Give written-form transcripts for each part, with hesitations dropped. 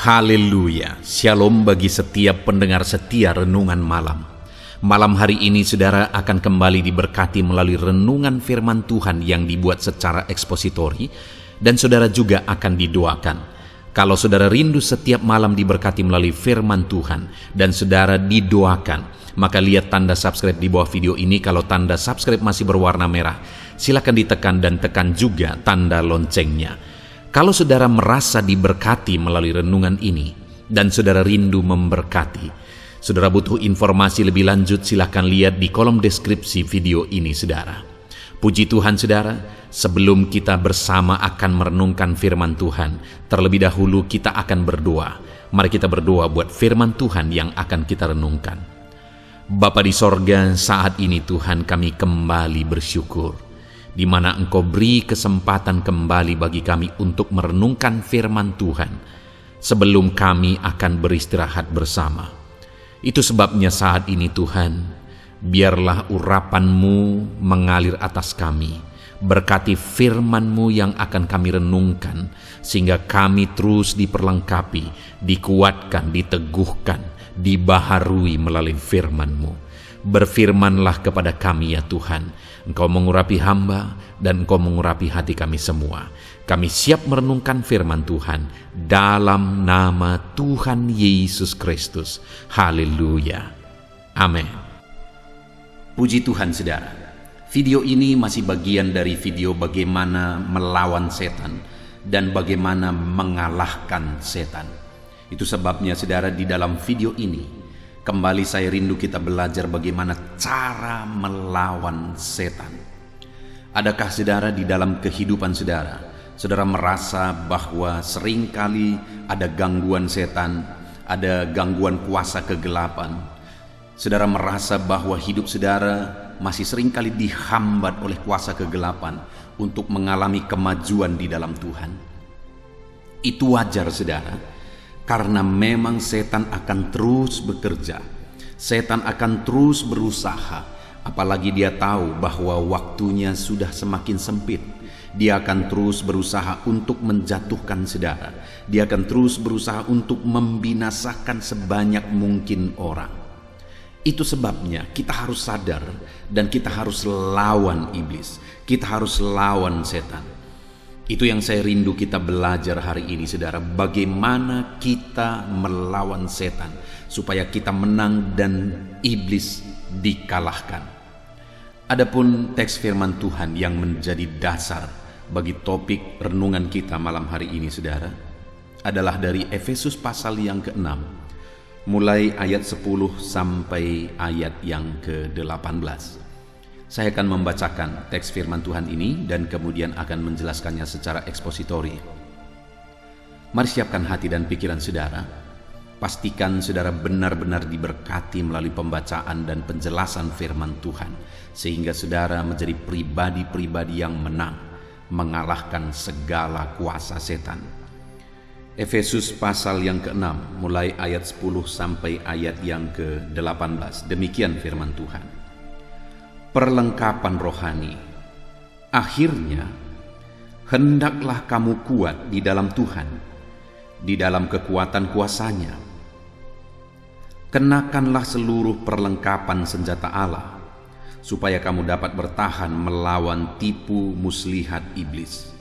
Haleluya, shalom bagi setiap pendengar setia renungan malam. Malam hari ini saudara akan kembali diberkati melalui renungan firman Tuhan yang dibuat secara ekspositori, dan saudara juga akan didoakan. Kalau saudara rindu setiap malam diberkati melalui firman Tuhan dan saudara didoakan, maka lihat tanda subscribe di bawah video ini. Kalau tanda subscribe masih berwarna merah, silakan ditekan dan tekan juga tanda loncengnya. Kalau saudara merasa diberkati melalui renungan ini dan saudara rindu memberkati, saudara butuh informasi lebih lanjut, silakan lihat di kolom deskripsi video ini saudara. Puji Tuhan saudara, sebelum kita bersama akan merenungkan firman Tuhan, terlebih dahulu kita akan berdoa. Mari kita berdoa buat firman Tuhan yang akan kita renungkan. Bapa di sorga, saat ini Tuhan kami kembali bersyukur di mana Engkau beri kesempatan kembali bagi kami untuk merenungkan firman Tuhan sebelum kami akan beristirahat bersama. Itu sebabnya saat ini Tuhan, biarlah urapan-Mu mengalir atas kami. Berkati firman-Mu yang akan kami renungkan, sehingga kami terus diperlengkapi, dikuatkan, diteguhkan, dibaharui melalui firman-Mu. Berfirmanlah kepada kami ya Tuhan. Engkau mengurapi hamba dan Engkau mengurapi hati kami semua. Kami siap merenungkan firman Tuhan dalam nama Tuhan Yesus Kristus. Haleluya. Amin. Puji Tuhan saudara. Video ini masih bagian dari video bagaimana melawan setan dan bagaimana mengalahkan setan. Itu sebabnya saudara, di dalam video ini kembali saya rindu kita belajar bagaimana cara melawan setan. Adakah saudara di dalam kehidupan saudara, saudara merasa bahwa seringkali ada gangguan setan, ada gangguan kuasa kegelapan? Saudara merasa bahwa hidup saudara masih seringkali dihambat oleh kuasa kegelapan untuk mengalami kemajuan di dalam Tuhan? Itu wajar saudara, karena memang setan akan terus bekerja, setan akan terus berusaha, apalagi dia tahu bahwa waktunya sudah semakin sempit. Dia akan terus berusaha untuk menjatuhkan saudara, dia akan terus berusaha untuk membinasakan sebanyak mungkin orang. Itu sebabnya kita harus sadar dan kita harus lawan iblis, kita harus lawan setan. Itu yang saya rindu kita belajar hari ini saudara, bagaimana kita melawan setan supaya kita menang dan iblis dikalahkan. Adapun teks firman Tuhan yang menjadi dasar bagi topik renungan kita malam hari ini saudara, adalah dari Efesus pasal yang ke-6, mulai ayat 10 sampai ayat yang ke-18. Saya akan membacakan teks firman Tuhan ini dan kemudian akan menjelaskannya secara ekspositori. Mari siapkan hati dan pikiran saudara. Pastikan saudara benar-benar diberkati melalui pembacaan dan penjelasan firman Tuhan, sehingga saudara menjadi pribadi-pribadi yang menang, mengalahkan segala kuasa setan. Efesus pasal yang ke-6 mulai ayat 10 sampai ayat yang ke-18. Demikian firman Tuhan. Perlengkapan rohani. Akhirnya, hendaklah kamu kuat di dalam Tuhan, di dalam kekuatan kuasa-Nya. Kenakanlah seluruh perlengkapan senjata Allah, supaya kamu dapat bertahan melawan tipu muslihat iblis.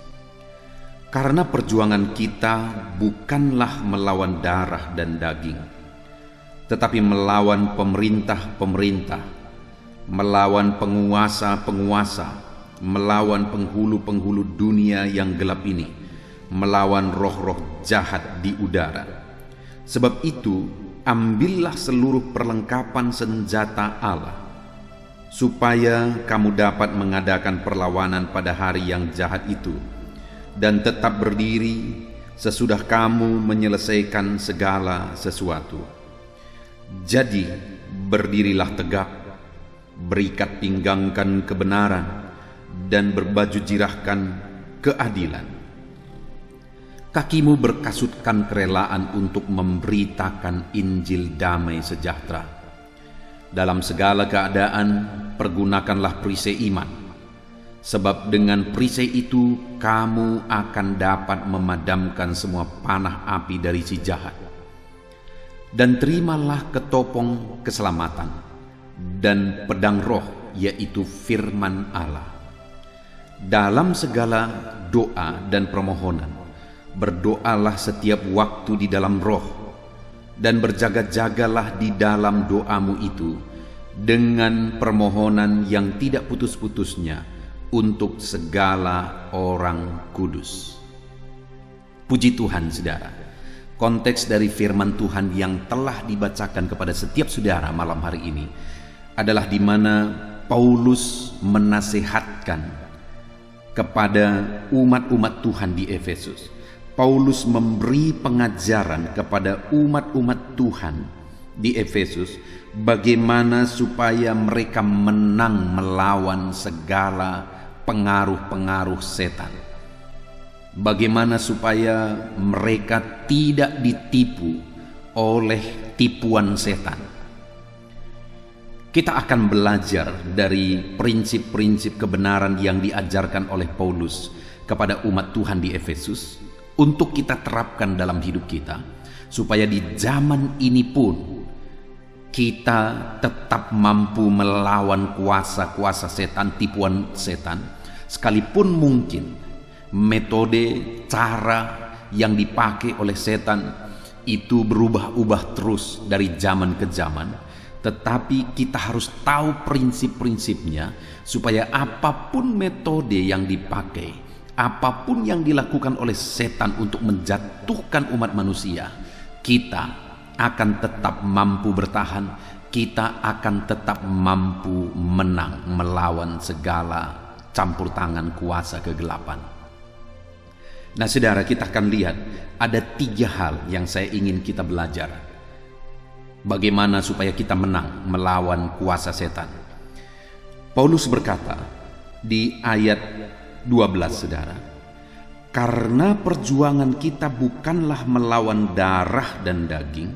Karena perjuangan kita bukanlah melawan darah dan daging, tetapi melawan pemerintah-pemerintah, melawan penguasa-penguasa, melawan penghulu-penghulu dunia yang gelap ini, melawan roh-roh jahat di udara. Sebab itu, ambillah seluruh perlengkapan senjata Allah, supaya kamu dapat mengadakan perlawanan pada hari yang jahat itu, dan tetap berdiri sesudah kamu menyelesaikan segala sesuatu. Jadi, berdirilah tegak, berikat pinggangkan kebenaran, dan berbaju jirahkan keadilan. Kakimu berkasutkan kerelaan untuk memberitakan Injil damai sejahtera. Dalam segala keadaan, pergunakanlah perisai iman, Sebab dengan perisai itu kamu akan dapat memadamkan semua panah api dari si jahat. Dan terimalah ketopong keselamatan dan pedang roh, yaitu firman Allah. Dalam segala doa dan permohonan, berdoalah setiap waktu di dalam roh, dan berjaga-jagalah di dalam doamu itu dengan permohonan yang tidak putus-putusnya untuk segala orang kudus. Puji Tuhan, saudara. Konteks dari firman Tuhan yang telah dibacakan kepada setiap saudara malam hari ini adalah di mana Paulus menasihatkan kepada umat-umat Tuhan di Efesus. Paulus memberi pengajaran kepada umat-umat Tuhan di Efesus bagaimana supaya mereka menang melawan segala pengaruh-pengaruh setan. Bagaimana supaya mereka tidak ditipu oleh tipuan setan. Kita akan belajar dari prinsip-prinsip kebenaran yang diajarkan oleh Paulus kepada umat Tuhan di Efesus untuk kita terapkan dalam hidup kita, supaya di zaman ini pun kita tetap mampu melawan kuasa-kuasa setan, tipuan setan, sekalipun mungkin metode, cara yang dipakai oleh setan itu berubah-ubah terus dari zaman ke zaman. Tetapi kita harus tahu prinsip-prinsipnya, supaya apapun metode yang dipakai, apapun yang dilakukan oleh setan untuk menjatuhkan umat manusia, kita akan tetap mampu bertahan, kita akan tetap mampu menang melawan segala campur tangan kuasa kegelapan. Nah saudara, kita akan lihat ada 3 hal yang saya ingin kita belajar. Bagaimana supaya kita menang melawan kuasa setan. Paulus berkata di ayat 12, saudara, karena perjuangan kita bukanlah melawan darah dan daging,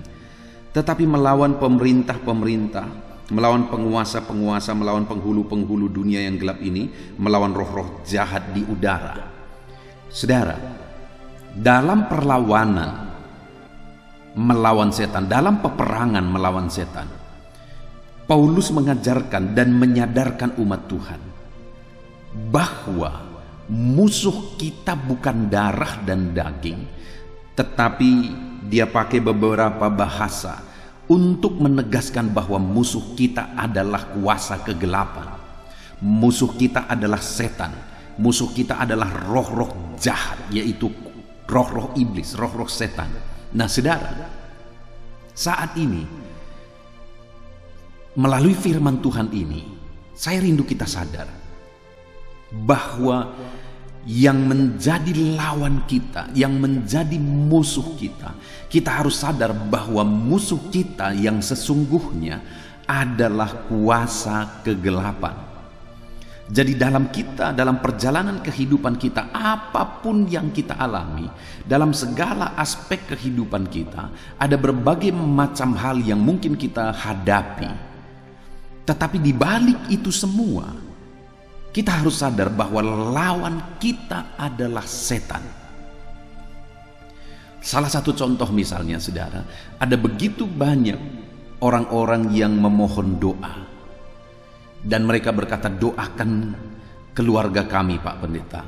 tetapi melawan pemerintah-pemerintah, melawan penguasa-penguasa, melawan penghulu-penghulu dunia yang gelap ini, melawan roh-roh jahat di udara. Saudara, dalam perlawanan melawan setan, dalam peperangan melawan setan, Paulus mengajarkan dan menyadarkan umat Tuhan bahwa musuh kita bukan darah dan daging, tetapi dia pakai beberapa bahasa untuk menegaskan bahwa musuh kita adalah kuasa kegelapan, musuh kita adalah setan, musuh kita adalah roh-roh jahat, yaitu roh-roh iblis, roh-roh setan. Nah saudara, saat ini melalui firman Tuhan ini, saya rindu kita sadar bahwa yang menjadi lawan kita, yang menjadi musuh kita, kita harus sadar bahwa musuh kita yang sesungguhnya adalah kuasa kegelapan. Jadi dalam perjalanan kehidupan kita, apapun yang kita alami, dalam segala aspek kehidupan kita, ada berbagai macam hal yang mungkin kita hadapi. Tetapi di balik itu semua, kita harus sadar bahwa lawan kita adalah setan. Salah satu contoh misalnya, saudara, ada begitu banyak orang-orang yang memohon doa. Dan mereka berkata, doakan keluarga kami Pak Pendeta.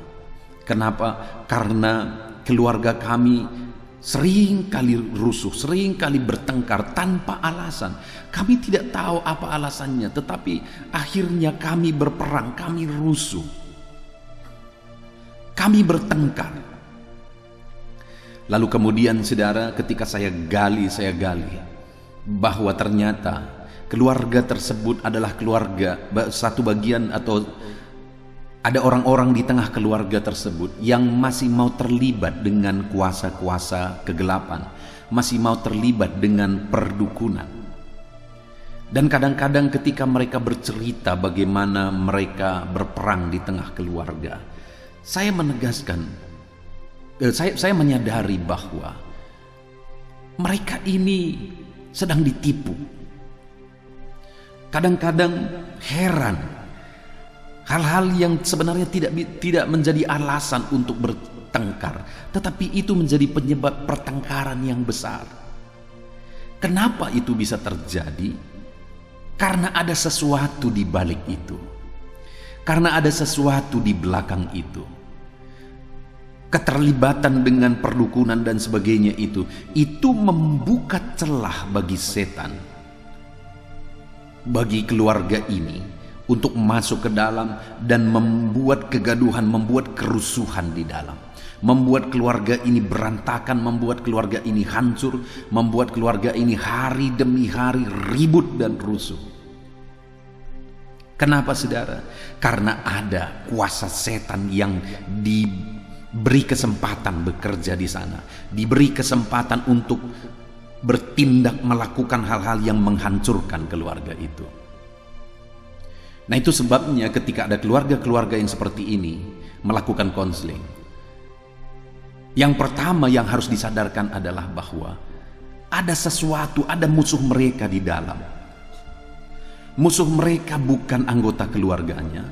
Kenapa? Karena keluarga kami sering kali rusuh, sering kali bertengkar tanpa alasan. Kami tidak tahu apa alasannya, tetapi akhirnya kami berperang, kami rusuh, kami bertengkar. Lalu kemudian saudara, ketika saya gali bahwa ternyata keluarga tersebut adalah keluarga, satu bagian atau ada orang-orang di tengah keluarga tersebut yang masih mau terlibat dengan kuasa-kuasa kegelapan, masih mau terlibat dengan perdukunan. Dan kadang-kadang ketika mereka bercerita bagaimana mereka berperang di tengah keluarga, saya menegaskan, saya menyadari bahwa mereka ini sedang ditipu. Kadang-kadang heran Hal-hal yang sebenarnya tidak menjadi alasan untuk bertengkar, tetapi itu menjadi penyebab pertengkaran yang besar. Kenapa itu bisa terjadi? Karena ada sesuatu di balik itu. Karena ada sesuatu di belakang itu. Keterlibatan dengan perdukunan dan sebagainya itu membuka celah bagi setan, bagi keluarga ini, untuk masuk ke dalam dan membuat kegaduhan, membuat kerusuhan di dalam, membuat keluarga ini berantakan, membuat keluarga ini hancur, membuat keluarga ini hari demi hari ribut dan rusuh. Kenapa, saudara? Karena ada kuasa setan yang diberi kesempatan bekerja di sana, diberi kesempatan untuk bertindak, melakukan hal-hal yang menghancurkan keluarga itu. Nah, itu sebabnya ketika ada keluarga-keluarga yang seperti ini melakukan konseling, yang pertama yang harus disadarkan adalah bahwa ada sesuatu, ada musuh mereka di dalam. Musuh mereka bukan anggota keluarganya,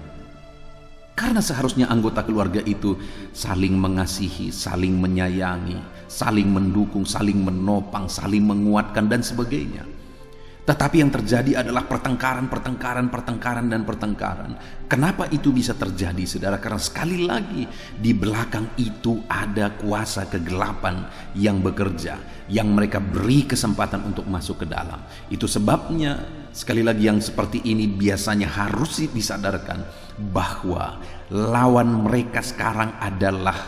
karena seharusnya anggota keluarga itu saling mengasihi, saling menyayangi, saling mendukung, saling menopang, saling menguatkan dan sebagainya. Tetapi yang terjadi adalah pertengkaran. Kenapa itu bisa terjadi, saudara? Karena sekali lagi di belakang itu ada kuasa kegelapan yang bekerja, yang mereka beri kesempatan untuk masuk ke dalam. Itu sebabnya sekali lagi yang seperti ini biasanya harus disadarkan bahwa lawan mereka sekarang adalah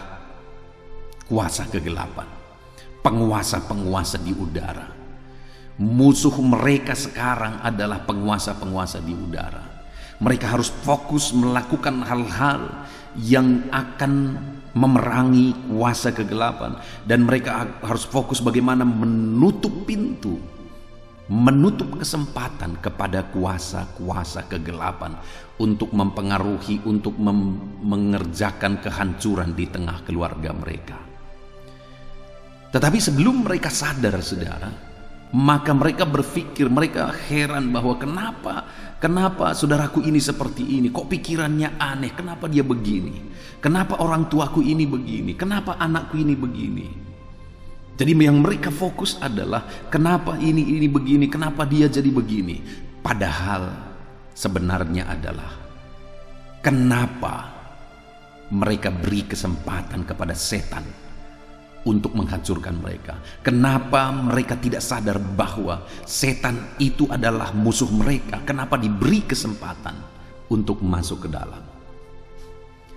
kuasa kegelapan, penguasa-penguasa di udara. Musuh mereka sekarang adalah penguasa-penguasa di udara. Mereka harus fokus melakukan hal-hal yang akan memerangi kuasa kegelapan, dan mereka harus fokus bagaimana menutup pintu, menutup kesempatan kepada kuasa-kuasa kegelapan untuk mempengaruhi, untuk mengerjakan kehancuran di tengah keluarga mereka. Tetapi sebelum mereka sadar, saudara, maka mereka berpikir, mereka heran bahwa kenapa saudaraku ini seperti ini, kok pikirannya aneh, kenapa dia begini, kenapa orang tuaku ini begini, kenapa anakku ini begini. Jadi yang mereka fokus adalah kenapa ini begini, kenapa dia jadi begini. Padahal sebenarnya adalah kenapa mereka beri kesempatan kepada setan untuk menghancurkan mereka. Kenapa mereka tidak sadar bahwa setan itu adalah musuh mereka? Kenapa diberi kesempatan untuk masuk ke dalam?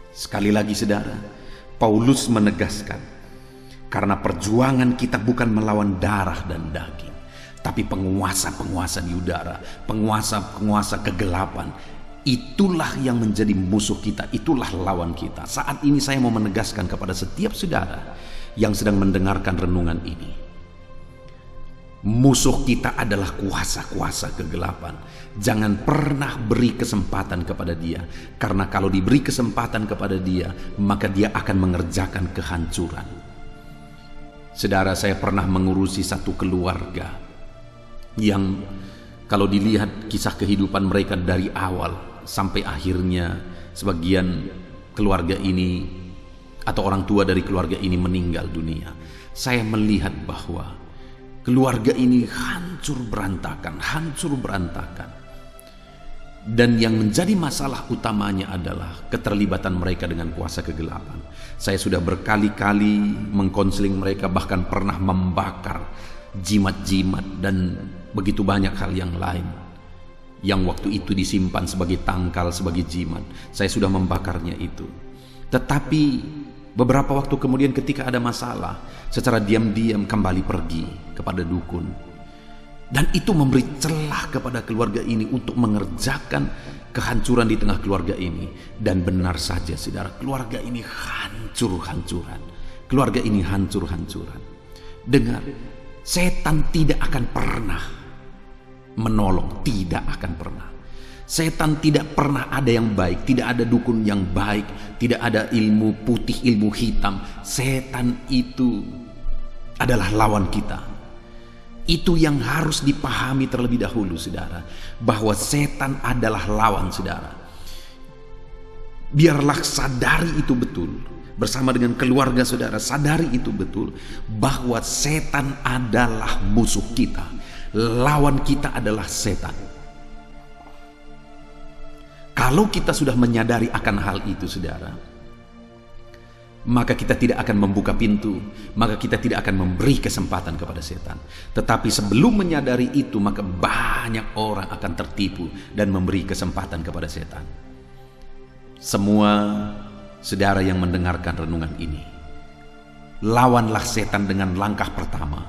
Sekali lagi, saudara, Paulus menegaskan, karena perjuangan kita bukan melawan darah dan daging, tapi penguasa-penguasa di udara, penguasa-penguasa kegelapan. Itulah yang menjadi musuh kita, itulah lawan kita. Saat ini saya mau menegaskan kepada setiap saudara yang sedang mendengarkan renungan ini, musuh kita adalah kuasa-kuasa kegelapan. Jangan pernah beri kesempatan kepada dia, karena kalau diberi kesempatan kepada dia, maka dia akan mengerjakan kehancuran. Saudara, saya pernah mengurusi satu keluarga yang kalau dilihat kisah kehidupan mereka dari awal sampai akhirnya, sebagian keluarga ini atau orang tua dari keluarga ini meninggal dunia, saya melihat bahwa keluarga ini hancur berantakan. Dan yang menjadi masalah utamanya adalah keterlibatan mereka dengan kuasa kegelapan. Saya sudah berkali-kali mengkonseling mereka, bahkan pernah membakar jimat-jimat dan begitu banyak hal yang lain yang waktu itu disimpan sebagai tangkal, sebagai jimat. Saya sudah membakarnya itu. Tetapi beberapa waktu kemudian ketika ada masalah, secara diam-diam kembali pergi kepada dukun. Dan itu memberi celah kepada keluarga ini untuk mengerjakan kehancuran di tengah keluarga ini. Dan benar saja, saudara, keluarga ini hancur-hancuran. Keluarga ini hancur-hancuran. Dengar, setan tidak akan pernah menolong, tidak akan pernah. Setan tidak pernah ada yang baik, tidak ada dukun yang baik, tidak ada ilmu putih, ilmu hitam. Setan itu adalah lawan kita. Itu yang harus dipahami terlebih dahulu, saudara, bahwa setan adalah lawan, saudara. Biarlah sadari itu betul. Bersama dengan keluarga saudara, sadari itu betul bahwa setan adalah musuh kita. Lawan kita adalah setan. Kalau kita sudah menyadari akan hal itu saudara, maka kita tidak akan membuka pintu, maka kita tidak akan memberi kesempatan kepada setan. Tetapi sebelum menyadari itu, maka banyak orang akan tertipu dan memberi kesempatan kepada setan. Semua saudara yang mendengarkan renungan ini, lawanlah setan dengan langkah pertama.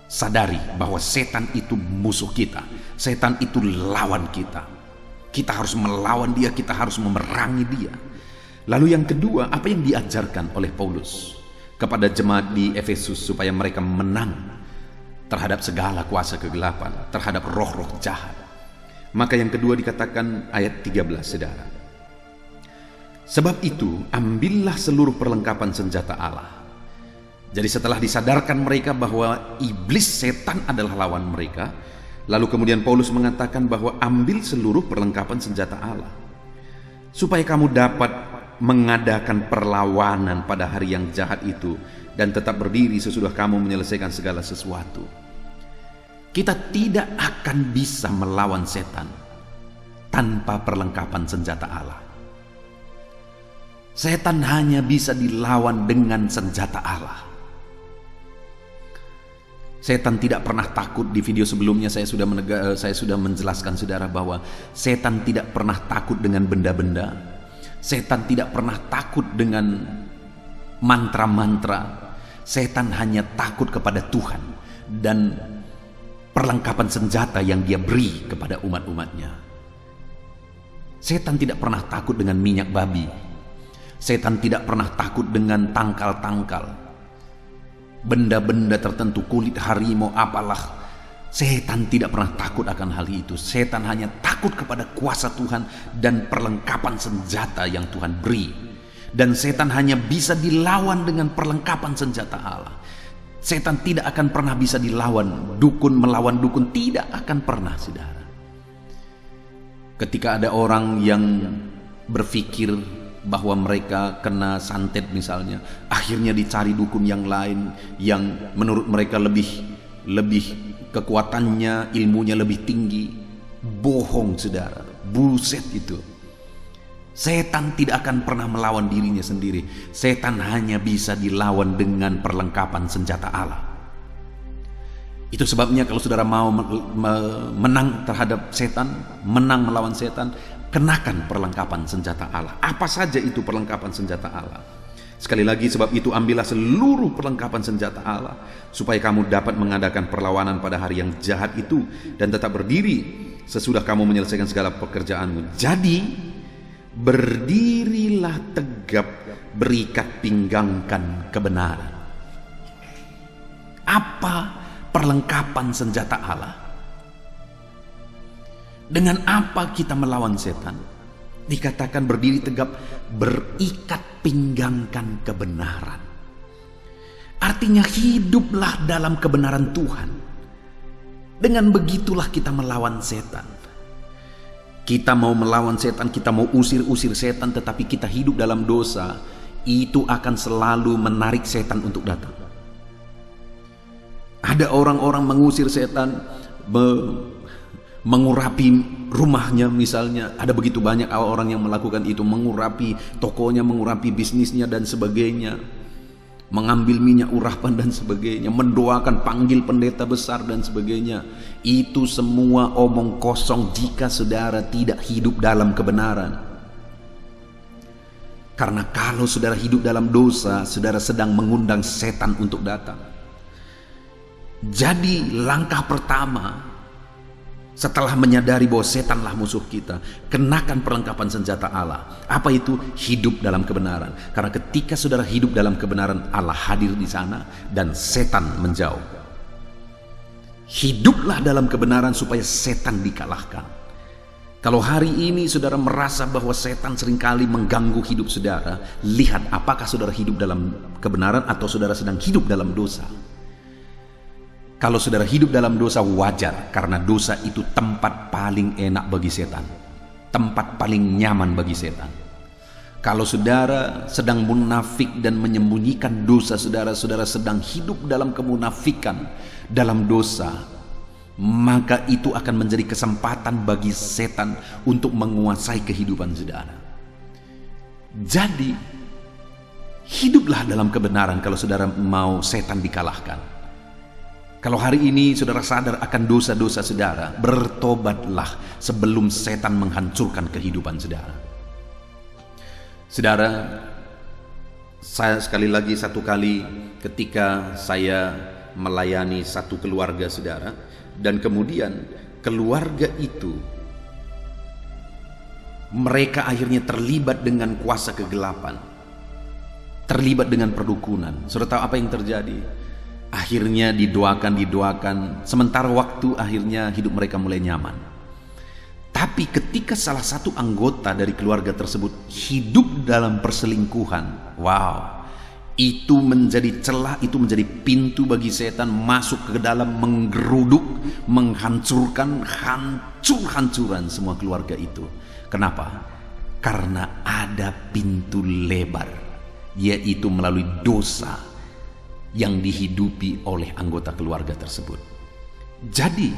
Sadari bahwa setan itu musuh kita. Setan itu lawan kita. Kita harus melawan dia, kita harus memerangi dia. Lalu yang kedua, apa yang diajarkan oleh Paulus kepada jemaat di Efesus supaya mereka menang terhadap segala kuasa kegelapan, terhadap roh-roh jahat. Maka yang kedua dikatakan ayat 13 saudara. Sebab itu ambillah seluruh perlengkapan senjata Allah. Jadi setelah disadarkan mereka bahwa iblis setan adalah lawan mereka, lalu kemudian Paulus mengatakan bahwa ambil seluruh perlengkapan senjata Allah supaya kamu dapat mengadakan perlawanan pada hari yang jahat itu dan tetap berdiri sesudah kamu menyelesaikan segala sesuatu. Kita tidak akan bisa melawan setan tanpa perlengkapan senjata Allah. Setan hanya bisa dilawan dengan senjata Allah. Setan tidak pernah takut. Di video sebelumnya saya sudah menjelaskan saudara bahwa setan tidak pernah takut dengan benda-benda. Setan tidak pernah takut dengan mantra-mantra. Setan hanya takut kepada Tuhan dan perlengkapan senjata yang dia beri kepada umat-umatnya. Setan tidak pernah takut dengan minyak babi. Setan tidak pernah takut dengan tangkal-tangkal, benda-benda tertentu, kulit harimau, apalah. Setan tidak pernah takut akan hal itu. Setan hanya takut kepada kuasa Tuhan dan perlengkapan senjata yang Tuhan beri. Dan setan hanya bisa dilawan dengan perlengkapan senjata Allah. Setan tidak akan pernah bisa dilawan. Dukun melawan dukun tidak akan pernah, saudara. Ketika ada orang yang berpikir bahwa mereka kena santet misalnya, akhirnya dicari dukun yang lain yang menurut mereka lebih kekuatannya, ilmunya lebih tinggi. Bohong saudara, bullshit itu. Setan tidak akan pernah melawan dirinya sendiri. Setan hanya bisa dilawan dengan perlengkapan senjata Allah. Itu sebabnya kalau saudara mau menang terhadap setan, menang melawan setan, kenakan perlengkapan senjata Allah. Apa saja itu perlengkapan senjata Allah? Sekali lagi, sebab itu ambillah seluruh perlengkapan senjata Allah supaya kamu dapat mengadakan perlawanan pada hari yang jahat itu dan tetap berdiri sesudah kamu menyelesaikan segala pekerjaanmu. Jadi berdirilah tegap, berikat pinggangkan kebenaran. Apa perlengkapan senjata Allah? Dengan apa kita melawan setan? Dikatakan berdiri tegap, berikat pinggangkan kebenaran. Artinya hiduplah dalam kebenaran Tuhan. Dengan begitulah kita melawan setan. Kita mau melawan setan, kita mau usir-usir setan, tetapi kita hidup dalam dosa, itu akan selalu menarik setan untuk datang. Ada orang-orang mengusir setan, mengurapi rumahnya misalnya. Ada begitu banyak orang yang melakukan itu, mengurapi tokonya, mengurapi bisnisnya dan sebagainya, mengambil minyak urapan dan sebagainya, mendoakan panggil pendeta besar dan sebagainya. Itu semua omong kosong jika saudara tidak hidup dalam kebenaran. Karena kalau saudara hidup dalam dosa, saudara sedang mengundang setan untuk datang. Jadi langkah pertama setelah menyadari bahwa setanlah musuh kita, kenakan perlengkapan senjata Allah. Apa itu? Hidup dalam kebenaran. Karena ketika saudara hidup dalam kebenaran, Allah hadir di sana dan setan menjauh. Hiduplah dalam kebenaran supaya setan dikalahkan. Kalau hari ini saudara merasa bahwa setan seringkali mengganggu hidup saudara, lihat apakah saudara hidup dalam kebenaran atau saudara sedang hidup dalam dosa. Kalau saudara hidup dalam dosa, wajar, karena dosa itu tempat paling enak bagi setan, tempat paling nyaman bagi setan. Kalau saudara sedang munafik dan menyembunyikan dosa saudara, saudara sedang hidup dalam kemunafikan, dalam dosa, maka itu akan menjadi kesempatan bagi setan untuk menguasai kehidupan saudara. Jadi, hiduplah dalam kebenaran kalau saudara mau setan dikalahkan. Kalau hari ini saudara sadar akan dosa-dosa saudara, bertobatlah sebelum setan menghancurkan kehidupan saudara. Saudara, saya sekali lagi satu kali ketika saya melayani satu keluarga saudara, dan kemudian keluarga itu mereka akhirnya terlibat dengan kuasa kegelapan, terlibat dengan perdukunan. Saudara tahu apa yang terjadi? Akhirnya didoakan, sementara waktu akhirnya hidup mereka mulai nyaman. Tapi ketika salah satu anggota dari keluarga tersebut hidup dalam perselingkuhan, wow, itu menjadi celah, itu menjadi pintu bagi setan masuk ke dalam, menggeruduk, menghancurkan, hancur-hancuran semua keluarga itu. Kenapa? Karena ada pintu lebar, yaitu melalui dosa yang dihidupi oleh anggota keluarga tersebut. Jadi,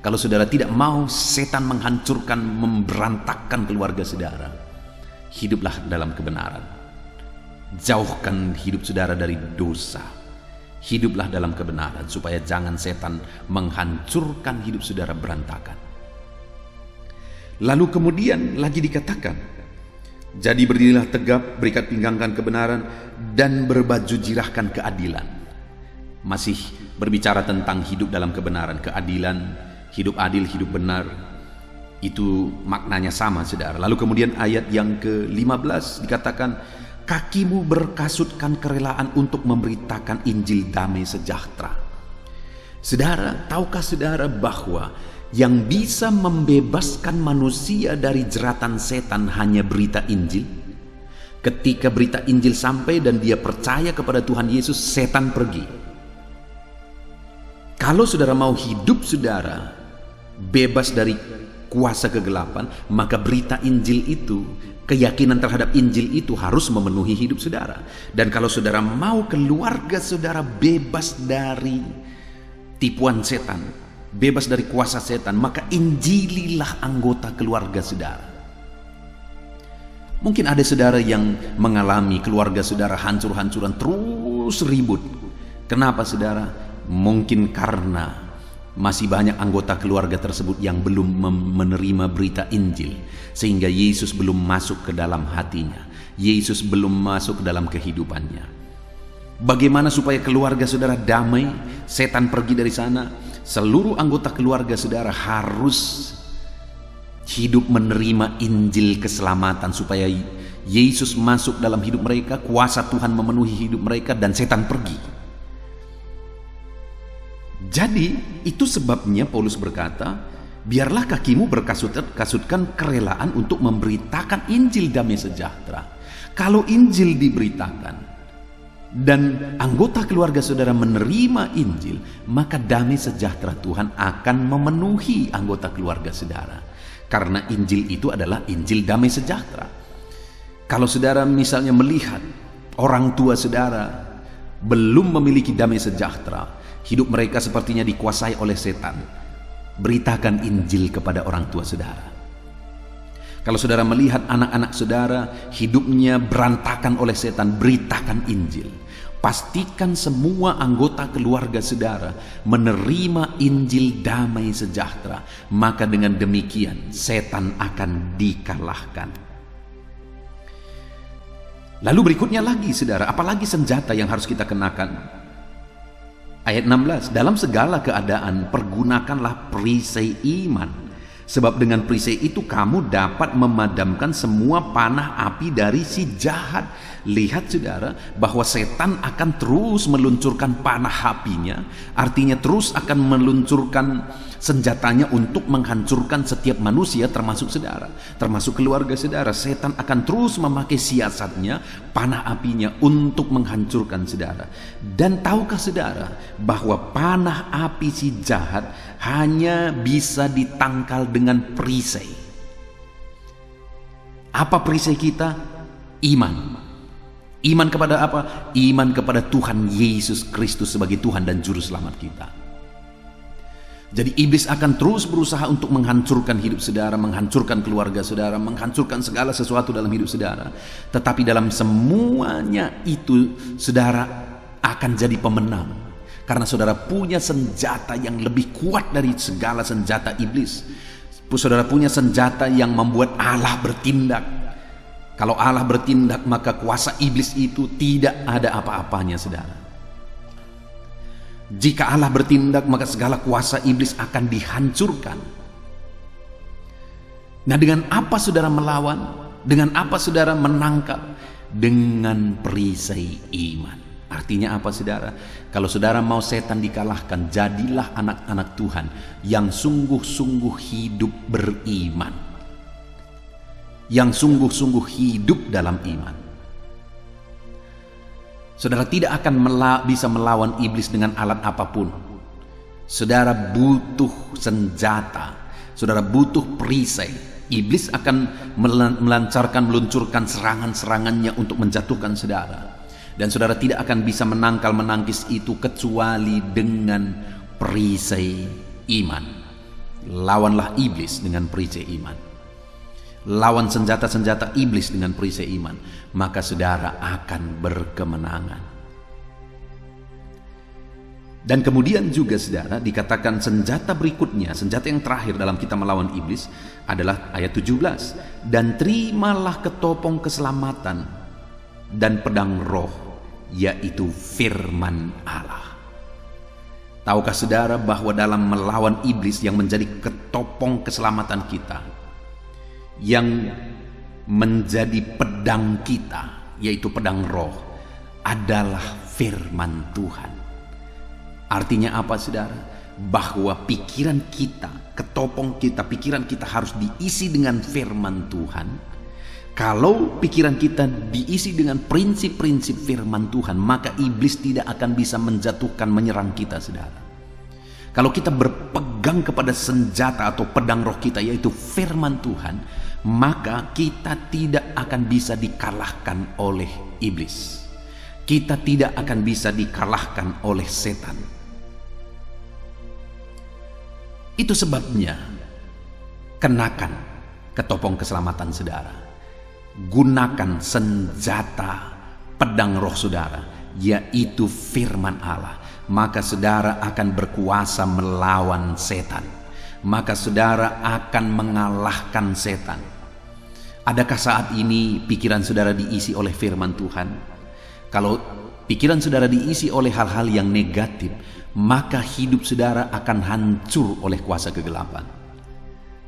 kalau saudara tidak mau setan menghancurkan, memberantakkan keluarga saudara, hiduplah dalam kebenaran. Jauhkan hidup saudara dari dosa. Hiduplah dalam kebenaran supaya jangan setan menghancurkan hidup saudara berantakan. Lalu kemudian lagi dikatakan, jadi berdirilah tegap, berikat pinggangkan kebenaran, dan berbaju jirahkan keadilan. Masih berbicara tentang hidup dalam kebenaran, keadilan, hidup adil, hidup benar. Itu maknanya sama saudara. Lalu kemudian ayat yang ke-15 dikatakan, kakimu berkasutkan kerelaan untuk memberitakan Injil damai sejahtera. Saudara, tahukah saudara bahwa yang bisa membebaskan manusia dari jeratan setan hanya berita Injil? Ketika berita Injil sampai dan dia percaya kepada Tuhan Yesus, setan pergi. Kalau saudara mau hidup saudara bebas dari kuasa kegelapan, maka berita Injil itu, keyakinan terhadap Injil itu harus memenuhi hidup saudara. Dan kalau saudara mau keluarga saudara bebas dari tipuan setan, bebas dari kuasa setan, maka injililah anggota keluarga saudara. Mungkin ada saudara yang mengalami keluarga saudara hancur-hancuran, terus ribut. Kenapa saudara? Mungkin karena masih banyak anggota keluarga tersebut yang belum menerima berita Injil, sehingga Yesus belum masuk ke dalam hatinya, Yesus belum masuk ke dalam kehidupannya. Bagaimana supaya keluarga saudara damai, setan pergi dari sana? Seluruh anggota keluarga saudara harus hidup menerima Injil keselamatan, supaya Yesus masuk dalam hidup mereka, kuasa Tuhan memenuhi hidup mereka, dan setan pergi. Jadi itu sebabnya Paulus berkata, biarlah kakimu berkasutkan kerelaan untuk memberitakan Injil damai sejahtera. Kalau Injil diberitakan dan anggota keluarga saudara menerima Injil, maka damai sejahtera Tuhan akan memenuhi anggota keluarga saudara. Karena Injil itu adalah Injil damai sejahtera. Kalau saudara misalnya melihat orang tua saudara belum memiliki damai sejahtera, hidup mereka sepertinya dikuasai oleh setan, beritakan Injil kepada orang tua saudara. Kalau saudara melihat anak-anak saudara hidupnya berantakan oleh setan, beritakan Injil. Pastikan semua anggota keluarga saudara menerima Injil damai sejahtera, maka dengan demikian setan akan dikalahkan. Lalu berikutnya lagi saudara, apalagi senjata yang harus kita kenakan? Ayat 16, dalam segala keadaan pergunakanlah perisai iman, sebab dengan perisai itu kamu dapat memadamkan semua panah api dari si jahat. Lihat saudara, bahwa setan akan terus meluncurkan panah apinya, artinya terus akan meluncurkan senjatanya untuk menghancurkan setiap manusia, termasuk saudara, termasuk keluarga saudara. Setan akan terus memakai siasatnya, panah apinya untuk menghancurkan saudara. Dan tahukah saudara bahwa panah api si jahat hanya bisa ditangkal dengan perisai? Apa perisai kita? Iman. Iman kepada apa? Iman kepada Tuhan Yesus Kristus sebagai Tuhan dan Juru Selamat kita. Jadi iblis akan terus berusaha untuk menghancurkan hidup saudara, menghancurkan keluarga saudara, menghancurkan segala sesuatu dalam hidup saudara. Tetapi dalam semuanya itu saudara akan jadi pemenang. Karena saudara punya senjata yang lebih kuat dari segala senjata iblis. Saudara punya senjata yang membuat Allah bertindak. Kalau Allah bertindak, maka kuasa iblis itu tidak ada apa-apanya, saudara. Jika Allah bertindak, maka segala kuasa iblis akan dihancurkan. Nah, dengan apa saudara melawan? Dengan apa saudara menangkap? Dengan perisai iman. Artinya apa, saudara? Kalau saudara mau setan dikalahkan, jadilah anak-anak Tuhan yang sungguh-sungguh hidup beriman, yang sungguh-sungguh hidup dalam iman. Saudara tidak akan bisa melawan iblis dengan alat apapun. Saudara butuh senjata, saudara butuh perisai. Iblis akan meluncurkan serangan-serangannya untuk menjatuhkan saudara. Dan saudara tidak akan bisa menangkis itu kecuali dengan perisai iman. Lawanlah iblis dengan perisai iman. Lawan senjata-senjata iblis dengan perisai iman, maka saudara akan berkemenangan. Dan kemudian juga saudara dikatakan senjata berikutnya, senjata yang terakhir dalam kita melawan iblis adalah ayat 17. Dan terimalah ketopong keselamatan dan pedang roh, yaitu firman Allah. Tahukah saudara bahwa dalam melawan iblis yang menjadi ketopong keselamatan kita, yang menjadi pedang kita, yaitu pedang roh, adalah firman Tuhan. Artinya apa, saudara? Bahwa pikiran kita, ketopong kita, pikiran kita harus diisi dengan firman Tuhan. Kalau pikiran kita diisi dengan prinsip-prinsip firman Tuhan, maka iblis tidak akan bisa menjatuhkan, menyerang kita, saudara. Kalau kita berpegang kepada senjata atau pedang roh kita, yaitu firman Tuhan, maka kita tidak akan bisa dikalahkan oleh iblis. Kita tidak akan bisa dikalahkan oleh setan. Itu sebabnya kenakan ketopong keselamatan saudara. Gunakan senjata pedang roh saudara, yaitu firman Allah. Maka saudara akan berkuasa melawan setan. Maka saudara akan mengalahkan setan. Adakah saat ini pikiran saudara diisi oleh firman Tuhan? Kalau pikiran saudara diisi oleh hal-hal yang negatif, maka hidup saudara akan hancur oleh kuasa kegelapan.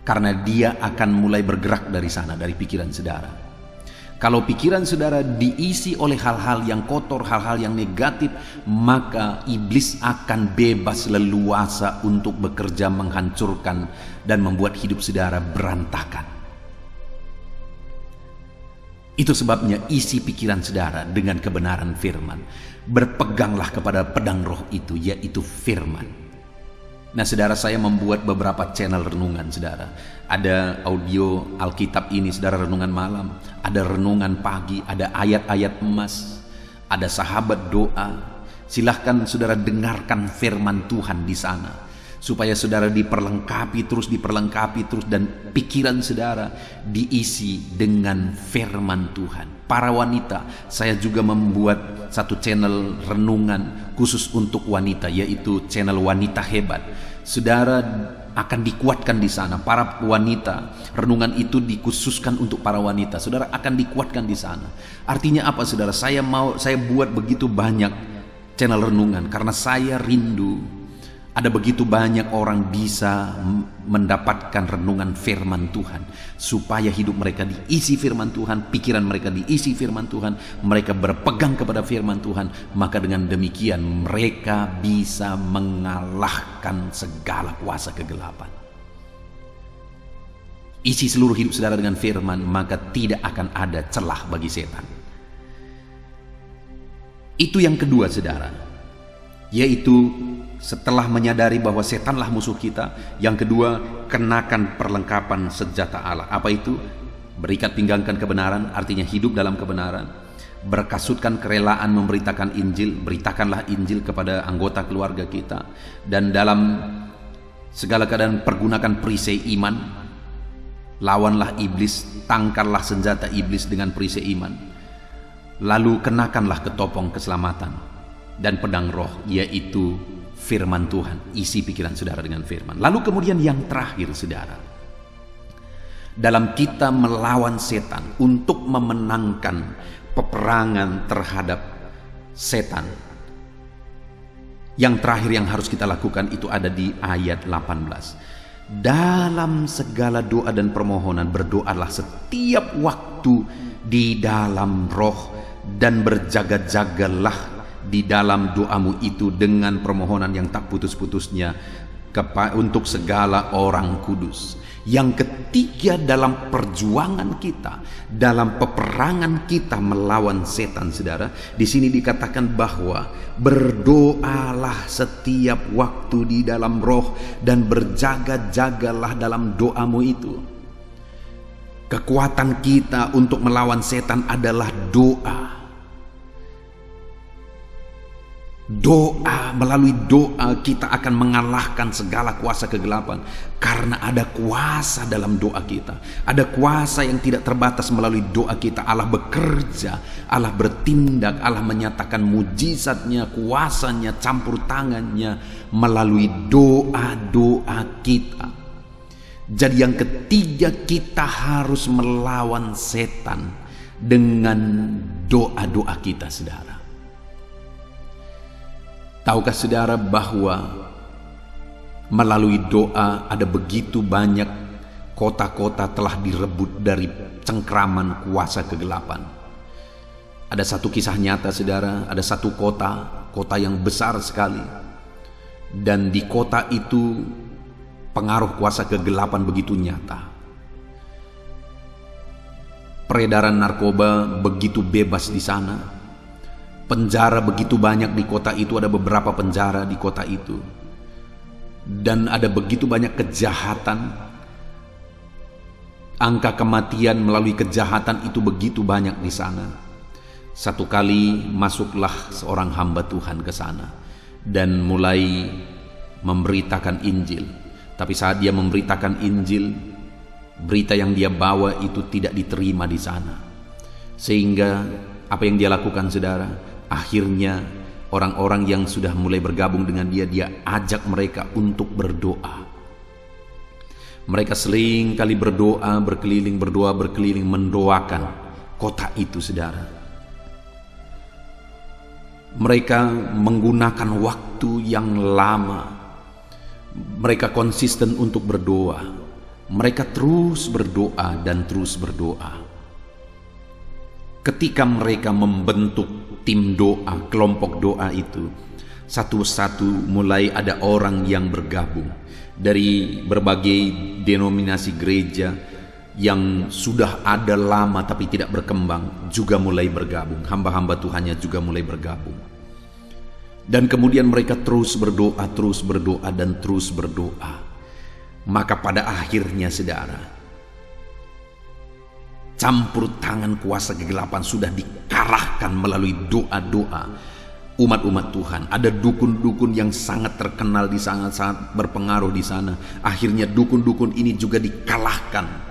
Karena dia akan mulai bergerak dari sana, dari pikiran saudara. Kalau pikiran saudara diisi oleh hal-hal yang kotor, hal-hal yang negatif, maka iblis akan bebas leluasa untuk bekerja menghancurkan dan membuat hidup saudara berantakan. Itu sebabnya isi pikiran saudara dengan kebenaran firman. Berpeganglah kepada pedang roh itu, yaitu firman. Nah, saudara, saya membuat beberapa channel renungan, saudara. Ada audio Alkitab ini, saudara, renungan malam. Ada renungan pagi, ada ayat-ayat emas, ada sahabat doa. Silahkan saudara dengarkan firman Tuhan di sana, supaya saudara diperlengkapi terus, dan pikiran saudara diisi dengan firman Tuhan. Para wanita, saya juga membuat satu channel renungan khusus untuk wanita, yaitu channel Wanita Hebat. Saudara akan dikuatkan di sana. Para wanita, renungan itu dikhususkan untuk para wanita. Saudara akan dikuatkan di sana. Artinya apa, saudara? Saya buat begitu banyak channel renungan karena saya rindu ada begitu banyak orang bisa mendapatkan renungan firman Tuhan, supaya hidup mereka diisi firman Tuhan, pikiran mereka diisi firman Tuhan, mereka berpegang kepada firman Tuhan. Maka dengan demikian mereka bisa mengalahkan segala kuasa kegelapan. Isi seluruh hidup saudara dengan firman, maka tidak akan ada celah bagi setan. Itu yang kedua, saudara, yaitu setelah menyadari bahwa setanlah musuh kita, yang kedua, kenakan perlengkapan senjata Allah. Apa itu? Berikat pinggangkan kebenaran artinya hidup dalam kebenaran. Berkasutkan kerelaan memberitakan Injil, beritakanlah Injil kepada anggota keluarga kita. Dan dalam segala keadaan pergunakan perisai iman, lawanlah iblis, tangkallah senjata iblis dengan perisai iman. Lalu kenakanlah ketopong keselamatan dan pedang roh, yaitu firman Tuhan. Isi pikiran saudara dengan firman. Lalu kemudian yang terakhir saudara, dalam kita melawan setan untuk memenangkan peperangan terhadap setan, yang terakhir yang harus kita lakukan itu ada di ayat 18. Dalam segala doa dan permohonan berdoalah setiap waktu di dalam roh, dan berjaga-jagalah di dalam doamu itu dengan permohonan yang tak putus-putusnya untuk segala orang kudus. Yang ketiga, dalam perjuangan kita, dalam peperangan kita melawan setan saudara, di sini dikatakan bahwa berdoalah setiap waktu di dalam roh dan berjaga-jagalah dalam doamu itu. Kekuatan kita untuk melawan setan adalah doa. Doa, melalui doa kita akan mengalahkan segala kuasa kegelapan, karena ada kuasa dalam doa kita. Ada kuasa yang tidak terbatas melalui doa kita. Allah bekerja, Allah bertindak, Allah menyatakan mujizatnya, kuasanya, campur tangannya melalui doa-doa kita. Jadi yang ketiga, kita harus melawan setan dengan doa-doa kita saudara. Tahukah saudara bahwa melalui doa ada begitu banyak kota-kota telah direbut dari cengkraman kuasa kegelapan. Ada satu kisah nyata saudara, ada satu kota yang besar sekali. Dan di kota itu pengaruh kuasa kegelapan begitu nyata. Peredaran narkoba begitu bebas di sana. Penjara begitu banyak di kota itu, ada beberapa penjara di kota itu. Dan ada begitu banyak kejahatan. Angka kematian melalui kejahatan itu begitu banyak di sana. Satu kali masuklah seorang hamba Tuhan ke sana dan mulai memberitakan Injil. Tapi saat dia memberitakan Injil, berita yang dia bawa itu tidak diterima di sana. Sehingga apa yang dia lakukan saudara? Akhirnya orang-orang yang sudah mulai bergabung dengan dia ajak mereka untuk berdoa. Mereka sering kali berdoa, berkeliling, mendoakan kota itu saudara. Mereka menggunakan waktu yang lama. Mereka konsisten untuk berdoa. Mereka terus berdoa dan terus berdoa. Ketika mereka membentuk tim doa, kelompok doa itu, satu-satu mulai ada orang yang bergabung dari berbagai denominasi gereja yang sudah ada lama tapi tidak berkembang, juga mulai bergabung. Hamba-hamba Tuhannya juga mulai bergabung. Dan kemudian mereka terus berdoa, dan terus berdoa. Maka pada akhirnya saudara, campur tangan kuasa kegelapan sudah dikalahkan melalui doa-doa umat-umat Tuhan. Ada dukun-dukun yang sangat terkenal di sana, sangat berpengaruh di sana. Akhirnya dukun-dukun ini juga dikalahkan.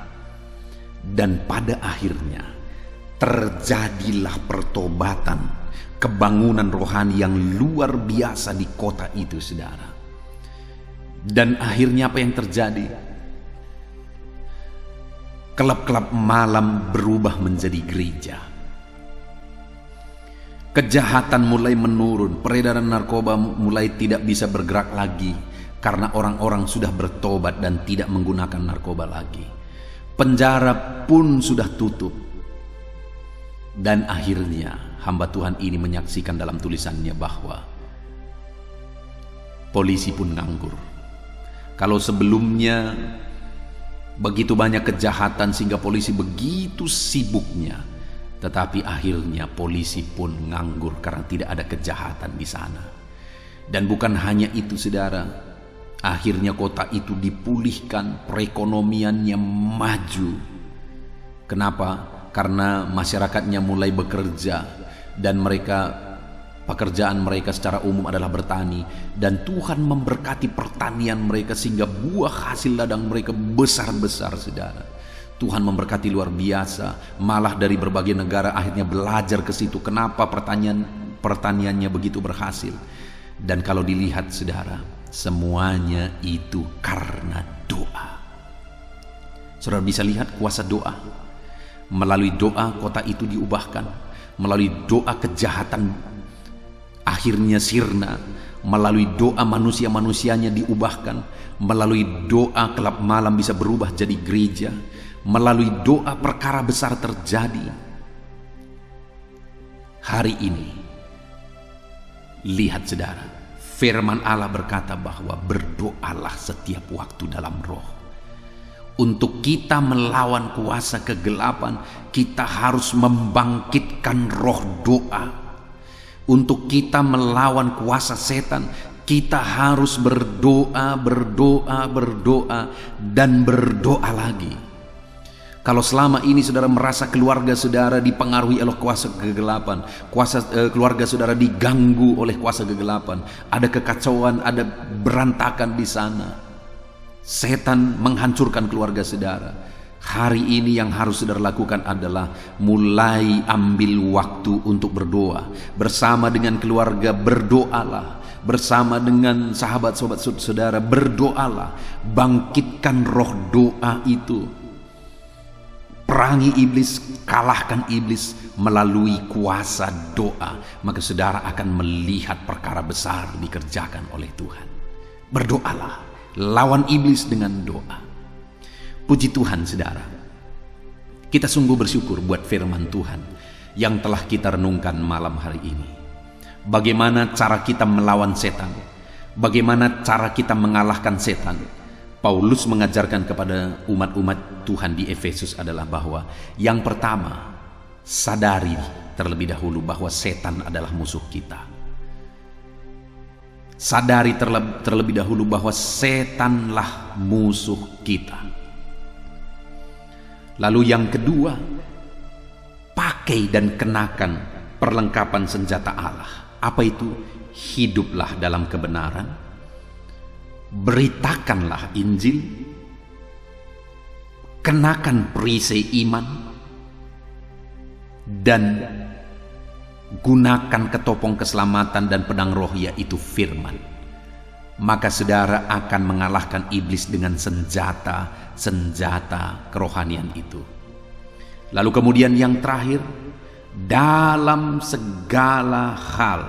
Dan pada akhirnya terjadilah pertobatan, kebangunan rohani yang luar biasa di kota itu saudara. Dan akhirnya apa yang terjadi? Klub-klub malam berubah menjadi gereja. Kejahatan mulai menurun, peredaran narkoba mulai tidak bisa bergerak lagi karena orang-orang sudah bertobat dan tidak menggunakan narkoba lagi. Penjara pun sudah tutup. Dan akhirnya hamba Tuhan ini menyaksikan dalam tulisannya bahwa polisi pun nganggur. Kalau sebelumnya begitu banyak kejahatan sehingga polisi begitu sibuknya, tetapi akhirnya polisi pun nganggur karena tidak ada kejahatan di sana. Dan bukan hanya itu saudara, akhirnya kota itu dipulihkan, perekonomiannya maju. Kenapa? Karena masyarakatnya mulai bekerja dan pekerjaan mereka secara umum adalah bertani, dan Tuhan memberkati pertanian mereka sehingga buah hasil ladang mereka besar-besar, saudara. Tuhan memberkati luar biasa, malah dari berbagai negara akhirnya belajar ke situ. Kenapa pertaniannya begitu berhasil? Dan kalau dilihat, saudara, semuanya itu karena doa. Saudara bisa lihat kuasa doa. Melalui doa kota itu diubahkan. Melalui doa kejahatan akhirnya sirna. Melalui doa manusia-manusianya diubahkan. Melalui doa kelab malam bisa berubah jadi gereja. Melalui doa perkara besar terjadi. Hari ini, lihat saudara, firman Allah berkata bahwa berdoalah setiap waktu dalam roh. Untuk kita melawan kuasa kegelapan, kita harus membangkitkan roh doa. Untuk kita melawan kuasa setan, kita harus berdoa, dan berdoa lagi. Kalau selama ini saudara merasa keluarga saudara dipengaruhi oleh kuasa kegelapan, keluarga saudara diganggu oleh kuasa kegelapan, ada kekacauan, ada berantakan di sana, setan menghancurkan keluarga saudara. Hari ini yang harus saudara lakukan adalah mulai ambil waktu untuk berdoa. Bersama dengan keluarga berdoalah. Bersama dengan sahabat-sahabat saudara berdoalah. Bangkitkan roh doa itu. Perangi iblis, kalahkan iblis melalui kuasa doa. Maka saudara akan melihat perkara besar dikerjakan oleh Tuhan. Berdoalah, lawan iblis dengan doa. Puji Tuhan saudara, kita sungguh bersyukur buat firman Tuhan yang telah kita renungkan malam hari ini. Bagaimana cara kita melawan setan, bagaimana cara kita mengalahkan setan. Paulus mengajarkan kepada umat-umat Tuhan di Efesus adalah bahwa yang pertama, sadari terlebih dahulu bahwa setan adalah musuh kita. Sadari terlebih dahulu bahwa setanlah musuh kita. Lalu yang kedua, pakai dan kenakan perlengkapan senjata Allah. Apa itu? Hiduplah dalam kebenaran. Beritakanlah Injil. Kenakan perisai iman. Dan gunakan ketopong keselamatan dan pedang roh, yaitu firman. Maka saudara akan mengalahkan iblis dengan senjata kerohanian itu. Lalu kemudian yang terakhir, dalam segala hal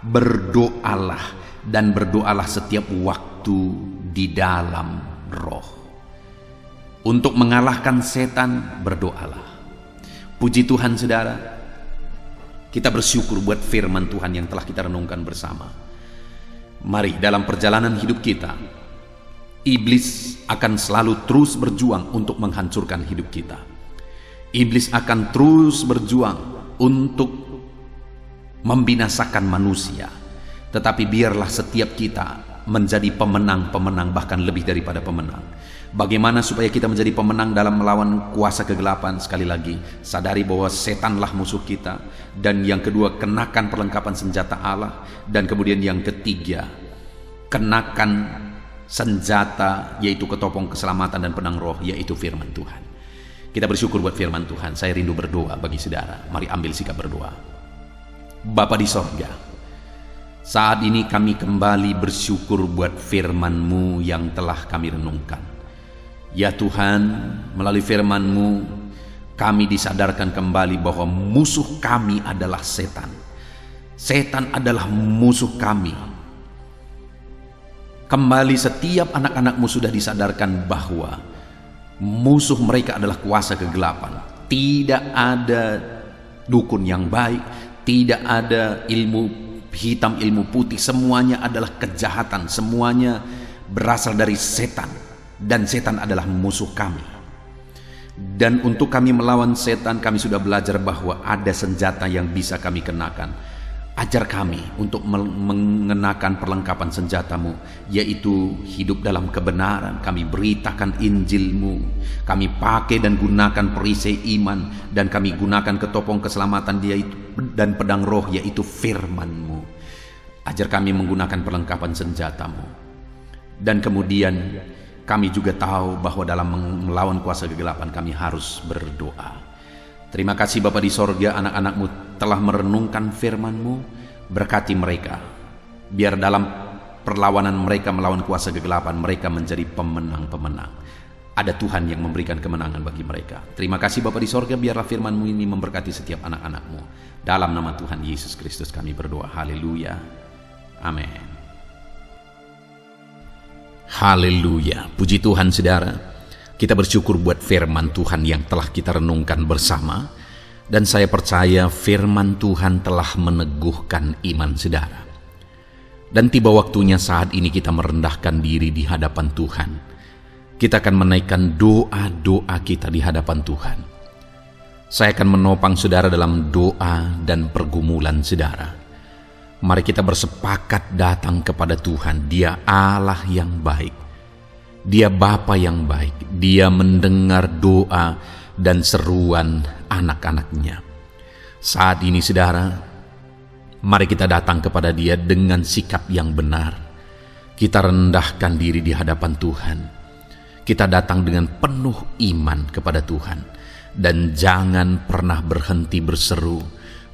berdoalah, dan berdoalah setiap waktu di dalam roh. Untuk mengalahkan setan, berdoalah. Puji Tuhan saudara, kita bersyukur buat firman Tuhan yang telah kita renungkan bersama. Mari dalam perjalanan hidup kita, iblis akan selalu terus berjuang untuk menghancurkan hidup kita. Iblis akan terus berjuang untuk membinasakan manusia. Tetapi biarlah setiap kita menjadi pemenang-pemenang, bahkan lebih daripada pemenang. Bagaimana supaya kita menjadi pemenang dalam melawan kuasa kegelapan? Sekali lagi, sadari bahwa setanlah musuh kita. Dan yang kedua, kenakan perlengkapan senjata Allah. Dan kemudian yang ketiga, kenakan senjata, yaitu ketopong keselamatan dan pedang roh, yaitu firman Tuhan. Kita bersyukur buat firman Tuhan. Saya rindu berdoa bagi saudara. Mari ambil sikap berdoa. Bapa di sorga, saat ini kami kembali bersyukur buat firman-Mu yang telah kami renungkan. Ya Tuhan, melalui firman-Mu kami disadarkan kembali bahwa musuh kami adalah setan. Setan adalah musuh kami. Kembali setiap anak-anak-Mu sudah disadarkan bahwa musuh mereka adalah kuasa kegelapan. Tidak ada dukun yang baik, tidak ada ilmu hitam, ilmu putih. Semuanya adalah kejahatan, semuanya berasal dari setan. Dan setan adalah musuh kami. Dan untuk kami melawan setan, kami sudah belajar bahwa ada senjata yang bisa kami kenakan. Ajar kami untuk mengenakan perlengkapan senjata-Mu, yaitu hidup dalam kebenaran. Kami beritakan Injil-Mu, kami pakai dan gunakan perisai iman, dan kami gunakan ketopong keselamatan yaitu dan pedang roh, yaitu firman-Mu. Ajar kami menggunakan perlengkapan senjata-Mu. Dan kemudian kami juga tahu bahwa dalam melawan kuasa kegelapan kami harus berdoa. Terima kasih Bapa di sorga, anak-anak-Mu telah merenungkan firman-Mu. Berkati mereka, biar dalam perlawanan mereka melawan kuasa kegelapan, mereka menjadi pemenang-pemenang. Ada Tuhan yang memberikan kemenangan bagi mereka. Terima kasih Bapa di sorga, biarlah firman-Mu ini memberkati setiap anak-anak-Mu. Dalam nama Tuhan Yesus Kristus kami berdoa. Haleluya. Amin. Haleluya. Puji Tuhan saudara. Kita bersyukur buat firman Tuhan yang telah kita renungkan bersama, dan saya percaya firman Tuhan telah meneguhkan iman saudara. Dan tiba waktunya saat ini kita merendahkan diri di hadapan Tuhan. Kita akan menaikkan doa-doa kita di hadapan Tuhan. Saya akan menopang saudara dalam doa dan pergumulan saudara. Mari kita bersepakat datang kepada Tuhan. Dia Allah yang baik. Dia Bapa yang baik. Dia mendengar doa dan seruan anak-anaknya. Saat ini saudara, mari kita datang kepada Dia dengan sikap yang benar. Kita rendahkan diri di hadapan Tuhan. Kita datang dengan penuh iman kepada Tuhan. Dan jangan pernah berhenti berseru,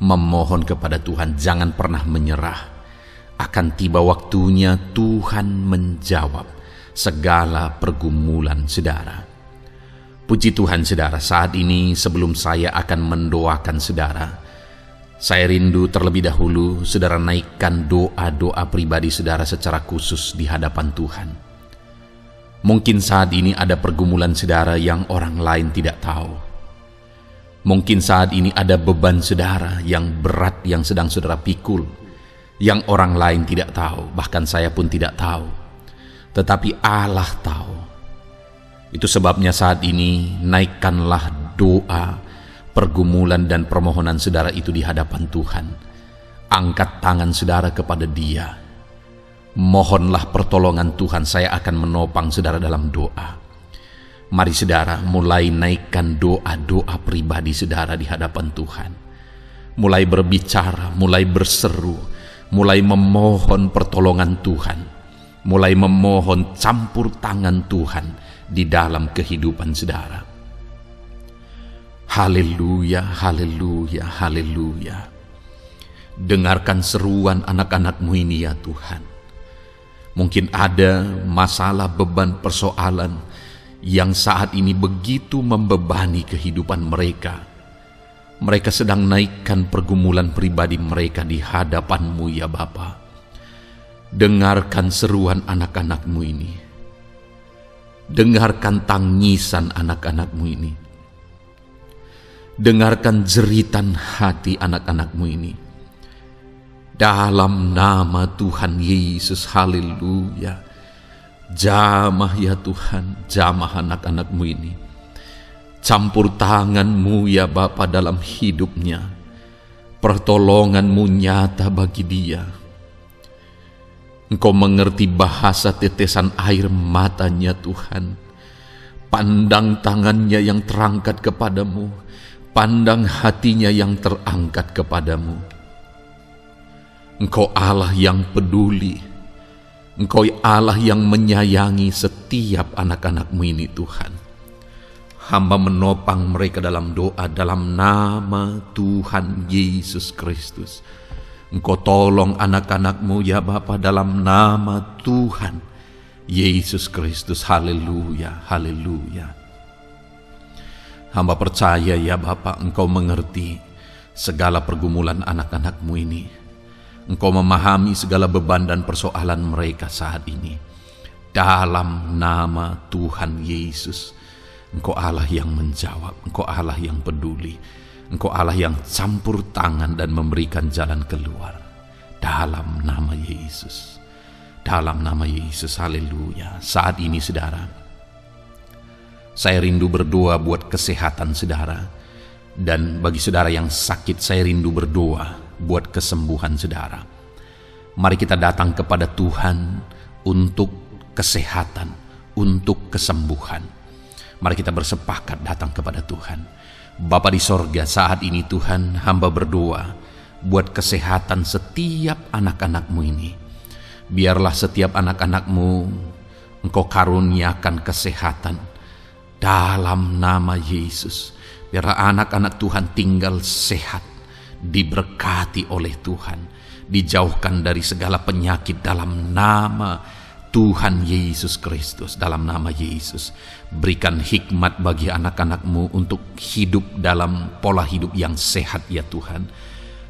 memohon kepada Tuhan. Jangan pernah menyerah. Akan tiba waktunya Tuhan menjawab segala pergumulan saudara. Puji Tuhan saudara, saat ini sebelum saya akan mendoakan saudara, saya rindu terlebih dahulu saudara naikkan doa-doa pribadi saudara secara khusus di hadapan Tuhan. Mungkin saat ini ada pergumulan saudara yang orang lain tidak tahu. Mungkin saat ini ada beban saudara yang berat yang sedang saudara pikul, yang orang lain tidak tahu, bahkan saya pun tidak tahu. Tetapi Allah tahu. Itu sebabnya saat ini naikkanlah doa, pergumulan dan permohonan saudara itu di hadapan Tuhan. Angkat tangan saudara kepada Dia. Mohonlah pertolongan Tuhan, saya akan menopang saudara dalam doa. Mari saudara mulai naikkan doa-doa pribadi saudara di hadapan Tuhan. Mulai berbicara, mulai berseru, mulai memohon pertolongan Tuhan. Mulai memohon campur tangan Tuhan di dalam kehidupan saudara. Haleluya, haleluya, haleluya. Dengarkan seruan anak-anak-Mu ini ya Tuhan. Mungkin ada masalah, beban, persoalan yang saat ini begitu membebani kehidupan mereka. Mereka sedang naikkan pergumulan pribadi mereka di hadapan-Mu ya Bapa. Dengarkan seruan anak-anak-Mu ini. Dengarkan tangisan anak-anak-Mu ini. Dengarkan jeritan hati anak-anak-Mu ini. Dalam nama Tuhan Yesus, haleluya. Jamah ya Tuhan, jamah anak-anak-Mu ini. Campur tangan-Mu ya Bapa dalam hidupnya. Pertolongan-Mu nyata bagi dia. Engkau mengerti bahasa tetesan air matanya Tuhan. Pandang tangannya yang terangkat kepadamu. Pandang hatinya yang terangkat kepadamu. Engkau Allah yang peduli. Engkau Allah yang menyayangi setiap anak-anak-Mu ini Tuhan. Hamba menopang mereka dalam doa dalam nama Tuhan Yesus Kristus. Engkau tolong anak-anak-Mu ya Bapa dalam nama Tuhan Yesus Kristus. Haleluya, haleluya. Hamba percaya ya Bapa, Engkau mengerti segala pergumulan anak-anak-Mu ini. Engkau memahami segala beban dan persoalan mereka saat ini. Dalam nama Tuhan Yesus, Engkau Allah yang menjawab, Engkau Allah yang peduli. Engkau Allah yang campur tangan dan memberikan jalan keluar. Dalam nama Yesus. Dalam nama Yesus, haleluya. Saat ini saudara, saya rindu berdoa buat kesehatan saudara. Dan bagi saudara yang sakit, saya rindu berdoa buat kesembuhan saudara. Mari kita datang kepada Tuhan untuk kesehatan, untuk kesembuhan. Mari kita bersepakat datang kepada Tuhan. Bapa di sorga, saat ini Tuhan, hamba berdoa buat kesehatan setiap anak-anak-Mu ini. Biarlah setiap anak-anak-Mu Engkau karuniakan kesehatan dalam nama Yesus. Biarlah anak-anak Tuhan tinggal sehat, diberkati oleh Tuhan, dijauhkan dari segala penyakit dalam nama Tuhan Yesus Kristus. Dalam nama Yesus, berikan hikmat bagi anak-anak-Mu untuk hidup dalam pola hidup yang sehat ya Tuhan.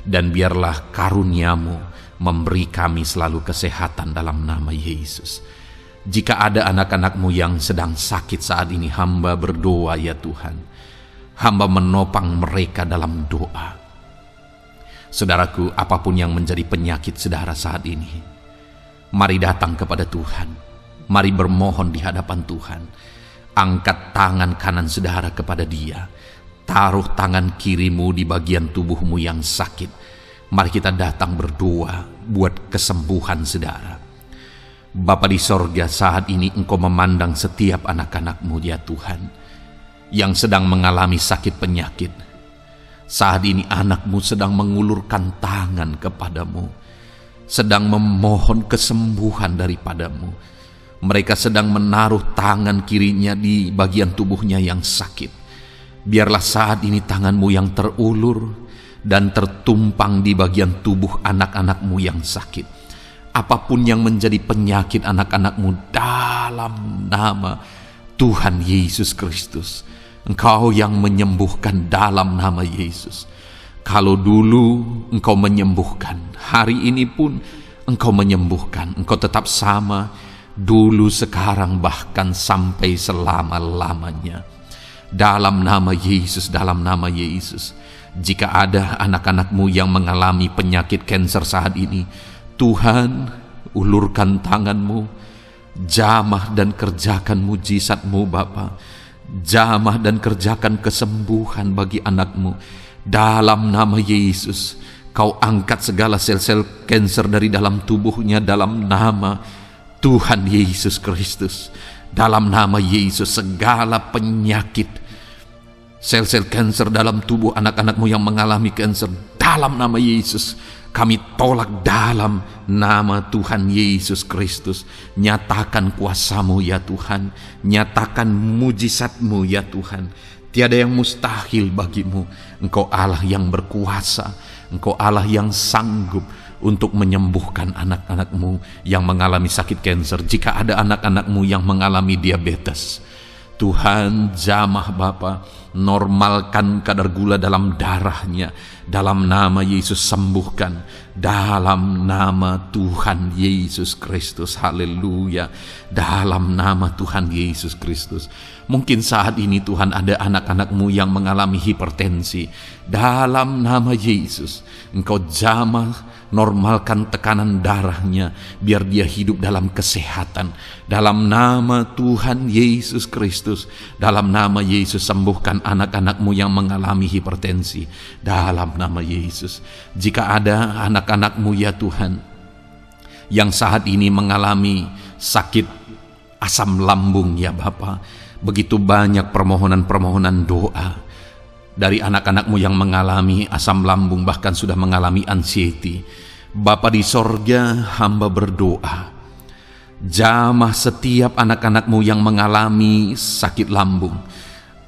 Dan biarlah karunia-Mu memberi kami selalu kesehatan dalam nama Yesus. Jika ada anak-anak-Mu yang sedang sakit saat ini, hamba berdoa ya Tuhan. Hamba menopang mereka dalam doa. Saudaraku, apapun yang menjadi penyakit saudara saat ini, mari datang kepada Tuhan. Mari bermohon di hadapan Tuhan. Angkat tangan kanan saudara kepada Dia. Taruh tangan kirimu di bagian tubuhmu yang sakit. Mari kita datang berdoa buat kesembuhan saudara. Bapa di sorga, saat ini Engkau memandang setiap anak-anak-Mu ya Tuhan, yang sedang mengalami sakit penyakit. Saat ini anak-Mu sedang mengulurkan tangan kepadamu, sedang memohon kesembuhan daripadamu. Mereka sedang menaruh tangan kirinya di bagian tubuhnya yang sakit. Biarlah saat ini tangan-Mu yang terulur dan tertumpang di bagian tubuh anak-anak-Mu yang sakit. Apapun yang menjadi penyakit anak-anak-Mu, dalam nama Tuhan Yesus Kristus, Engkau yang menyembuhkan dalam nama Yesus. Kalau dulu Engkau menyembuhkan, hari ini pun Engkau menyembuhkan. Engkau tetap sama, dulu, sekarang, bahkan sampai selama-lamanya. Dalam nama Yesus, dalam nama Yesus. Jika ada anak-anak-Mu yang mengalami penyakit kanker saat ini, Tuhan, ulurkan tangan-Mu, jamah dan kerjakan mujizat-Mu Bapa. Jamah dan kerjakan kesembuhan bagi anak-Mu. Dalam nama Yesus, Kau angkat segala sel-sel kanker dari dalam tubuhnya dalam nama Tuhan Yesus Kristus. Dalam nama Yesus, segala penyakit, sel-sel kanker dalam tubuh anak-anak-Mu yang mengalami kanker, dalam nama Yesus, kami tolak dalam nama Tuhan Yesus Kristus. Nyatakan kuasa-Mu ya Tuhan, nyatakan mujizat-Mu ya Tuhan. Tiada yang mustahil bagi-Mu. Engkau Allah yang berkuasa, Engkau Allah yang sanggup untuk menyembuhkan anak-anak-Mu yang mengalami sakit kanker. Jika ada anak-anak-Mu yang mengalami diabetes, Tuhan, jamah Bapa, normalkan kadar gula dalam darahnya. Dalam nama Yesus, sembuhkan. Dalam nama Tuhan Yesus Kristus. Haleluya. Dalam nama Tuhan Yesus Kristus. Mungkin saat ini Tuhan ada anak-anak-Mu yang mengalami hipertensi. Dalam nama Yesus, Engkau jamah, normalkan tekanan darahnya, biar dia hidup dalam kesehatan. Dalam nama Tuhan Yesus Kristus, dalam nama Yesus, sembuhkan anak-anak-Mu yang mengalami hipertensi. Dalam nama Yesus. Jika ada anak-anak-Mu ya Tuhan, yang saat ini mengalami sakit asam lambung ya Bapa, begitu banyak permohonan-permohonan doa dari anak-anak-Mu yang mengalami asam lambung, bahkan sudah mengalami anxiety. Bapa di sorga, hamba berdoa, jamah setiap anak-anak-Mu yang mengalami sakit lambung,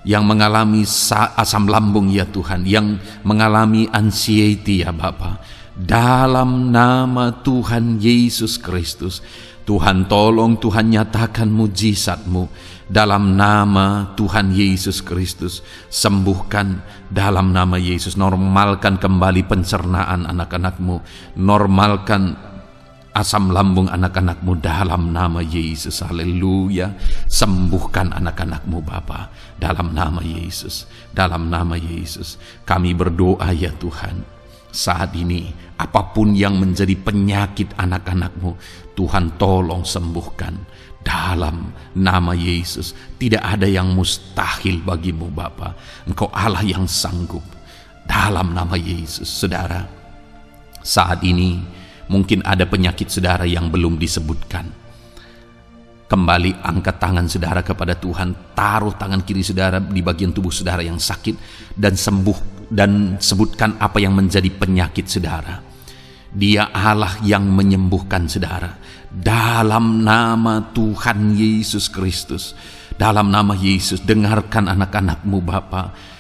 yang mengalami asam lambung ya Tuhan, yang mengalami anxiety ya Bapa. Dalam nama Tuhan Yesus Kristus, Tuhan tolong, Tuhan nyatakan mujizat-Mu. Dalam nama Tuhan Yesus Kristus, sembuhkan dalam nama Yesus. Normalkan kembali pencernaan anak-anak-Mu, normalkan asam lambung anak-anak-Mu dalam nama Yesus. Haleluya. Sembuhkan anak-anak-Mu Bapa, dalam nama Yesus. Dalam nama Yesus kami berdoa ya Tuhan. Saat ini apapun yang menjadi penyakit anak-anak-Mu, Tuhan tolong sembuhkan. Dalam nama Yesus, tidak ada yang mustahil bagi-Mu Bapa. Engkau Allah yang sanggup. Dalam nama Yesus, saudara, Saat ini mungkin ada penyakit saudara yang belum disebutkan. Kembali angkat tangan saudara kepada Tuhan, taruh tangan kiri saudara di bagian tubuh saudara yang sakit dan sembuh, dan sebutkan apa yang menjadi penyakit saudara. Dia Allah yang menyembuhkan saudara. Dalam nama Tuhan Yesus Kristus, dalam nama Yesus, dengarkan anak-anakmu Bapa.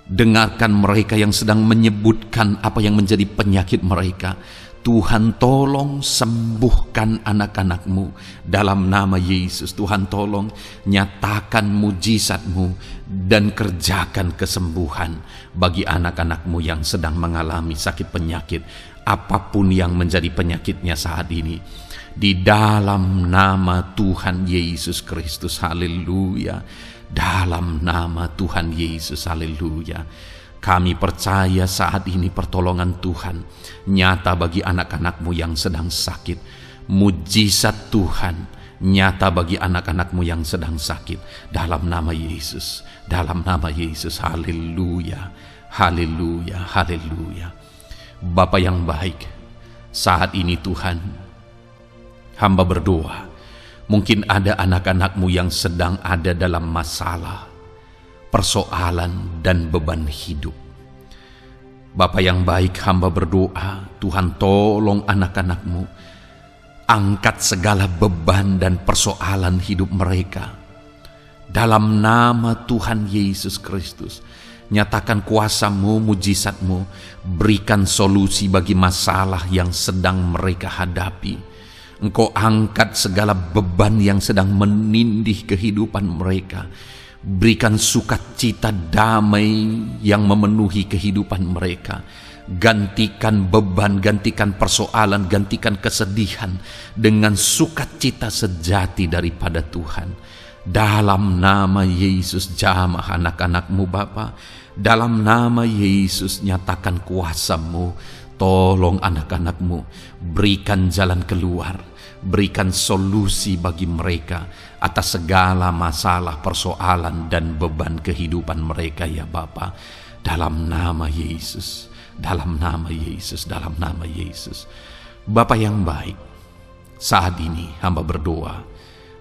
Dengarkan mereka yang sedang menyebutkan apa yang menjadi penyakit mereka. Tuhan tolong sembuhkan anak-anakmu dalam nama Yesus. Tuhan tolong nyatakan mujizat-Mu dan kerjakan kesembuhan bagi anak-anakmu yang sedang mengalami sakit penyakit, apapun yang menjadi penyakitnya saat ini. Di dalam nama Tuhan Yesus Kristus, haleluya. Dalam nama Tuhan Yesus, haleluya. Kami percaya saat ini pertolongan Tuhan nyata bagi anak-anakmu yang sedang sakit. Mujizat Tuhan nyata bagi anak-anakmu yang sedang sakit. Dalam nama Yesus, dalam nama Yesus, haleluya, haleluya, haleluya. Bapa yang baik, saat ini Tuhan, hamba berdoa, mungkin ada anak-anakmu yang sedang ada dalam masalah, persoalan dan beban hidup. Bapa yang baik, hamba berdoa, Tuhan tolong anak-anakmu, angkat segala beban dan persoalan hidup mereka. Dalam nama Tuhan Yesus Kristus, nyatakan kuasa-Mu, mujizat-Mu, berikan solusi bagi masalah yang sedang mereka hadapi. Engkau angkat segala beban yang sedang menindih kehidupan mereka. Berikan sukacita damai yang memenuhi kehidupan mereka. Gantikan beban, gantikan persoalan, gantikan kesedihan dengan sukacita sejati daripada Tuhan. Dalam nama Yesus, jamah anak-anakmu Bapa. Dalam nama Yesus, nyatakan kuasa-Mu. Tolong anak-anakmu, berikan jalan keluar, berikan solusi bagi mereka atas segala masalah, persoalan, dan beban kehidupan mereka ya Bapa. Dalam nama Yesus, dalam nama Yesus, dalam nama Yesus. Bapa yang baik, saat ini hamba berdoa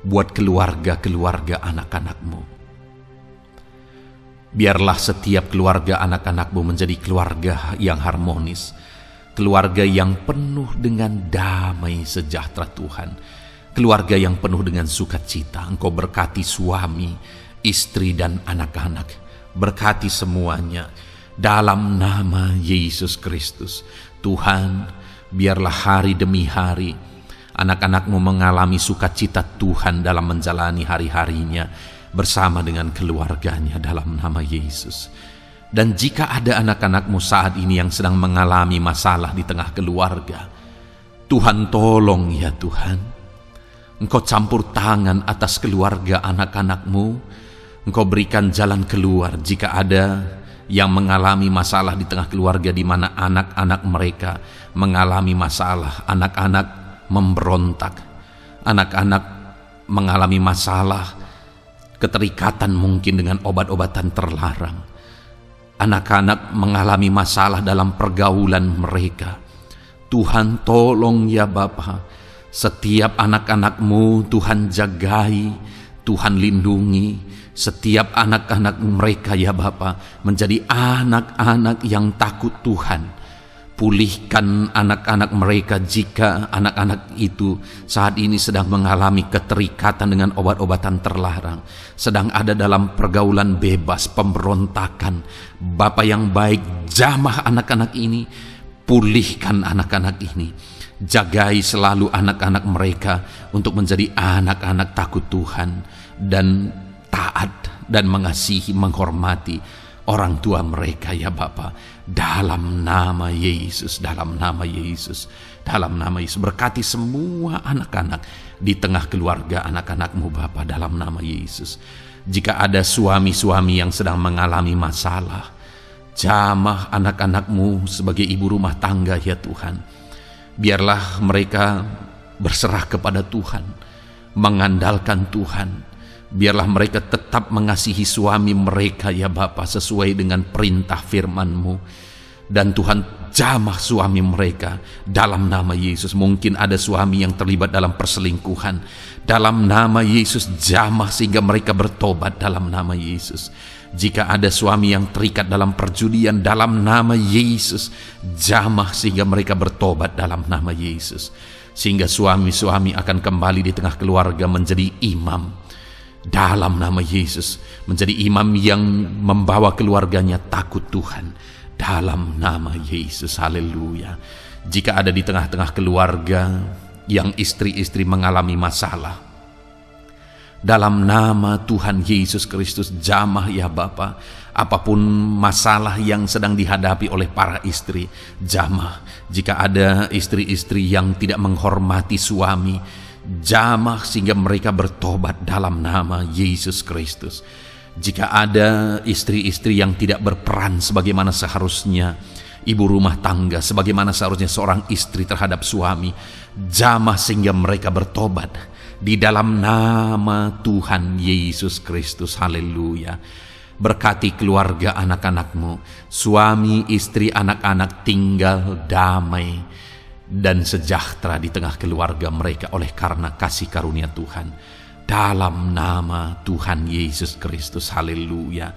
buat keluarga-keluarga anak-anakmu. Biarlah setiap keluarga anak-anakmu menjadi keluarga yang harmonis, keluarga yang penuh dengan damai sejahtera Tuhan, keluarga yang penuh dengan sukacita. Engkau berkati suami, istri, dan anak-anak. Berkati semuanya dalam nama Yesus Kristus. Tuhan, biarlah hari demi hari anak-anakmu mengalami sukacita Tuhan dalam menjalani hari-harinya bersama dengan keluarganya dalam nama Yesus. Dan jika ada anak-anakmu saat ini yang sedang mengalami masalah di tengah keluarga, Tuhan tolong ya Tuhan. Engkau campur tangan atas keluarga anak-anakmu. Engkau berikan jalan keluar jika ada yang mengalami masalah di tengah keluarga, di mana anak-anak mereka mengalami masalah, anak-anak memberontak, anak-anak mengalami masalah, keterikatan mungkin dengan obat-obatan terlarang. Anak-anak mengalami masalah dalam pergaulan mereka. Tuhan tolong ya Bapa, setiap anak-anakmu Tuhan jagai, Tuhan lindungi. Setiap anak-anak mereka ya Bapa menjadi anak-anak yang takut Tuhan. Pulihkan anak-anak mereka jika anak-anak itu saat ini sedang mengalami keterikatan dengan obat-obatan terlarang, sedang ada dalam pergaulan bebas, pemberontakan. Bapa yang baik, jamah anak-anak ini, pulihkan anak-anak ini. Jagai selalu anak-anak mereka untuk menjadi anak-anak takut Tuhan dan taat dan mengasihi, menghormati orang tua mereka ya Bapa. Dalam nama Yesus, dalam nama Yesus, dalam nama Yesus. Berkati semua anak-anak di tengah keluarga anak-anakmu Bapa, dalam nama Yesus. Jika ada suami-suami yang sedang mengalami masalah, jamah anak-anakmu sebagai ibu rumah tangga ya Tuhan. Biarlah mereka berserah kepada Tuhan, mengandalkan Tuhan. Biarlah mereka tetap mengasihi suami mereka ya Bapa sesuai dengan perintah firman-Mu. Dan Tuhan jamah suami mereka dalam nama Yesus. Mungkin ada suami yang terlibat dalam perselingkuhan, dalam nama Yesus jamah sehingga mereka bertobat dalam nama Yesus. Jika ada suami yang terikat dalam perjudian, dalam nama Yesus jamah sehingga mereka bertobat dalam nama Yesus. Sehingga suami-suami akan kembali di tengah keluarga menjadi imam dalam nama Yesus, menjadi imam yang membawa keluarganya takut Tuhan dalam nama Yesus. Haleluya. Jika ada di tengah-tengah keluarga yang istri-istri mengalami masalah, dalam nama Tuhan Yesus Kristus jamah ya Bapa. Apapun masalah yang sedang dihadapi oleh para istri, jamah. Jika ada istri-istri yang tidak menghormati suami, jamah sehingga mereka bertobat dalam nama Yesus Kristus. Jika ada istri-istri yang tidak berperan sebagaimana seharusnya ibu rumah tangga, sebagaimana seharusnya seorang istri terhadap suami, jamah sehingga mereka bertobat di dalam nama Tuhan Yesus Kristus. Haleluya. Berkati keluarga anak-anakmu, suami, istri, anak-anak tinggal damai dan sejahtera di tengah keluarga mereka oleh karena kasih karunia Tuhan dalam nama Tuhan Yesus Kristus. Haleluya.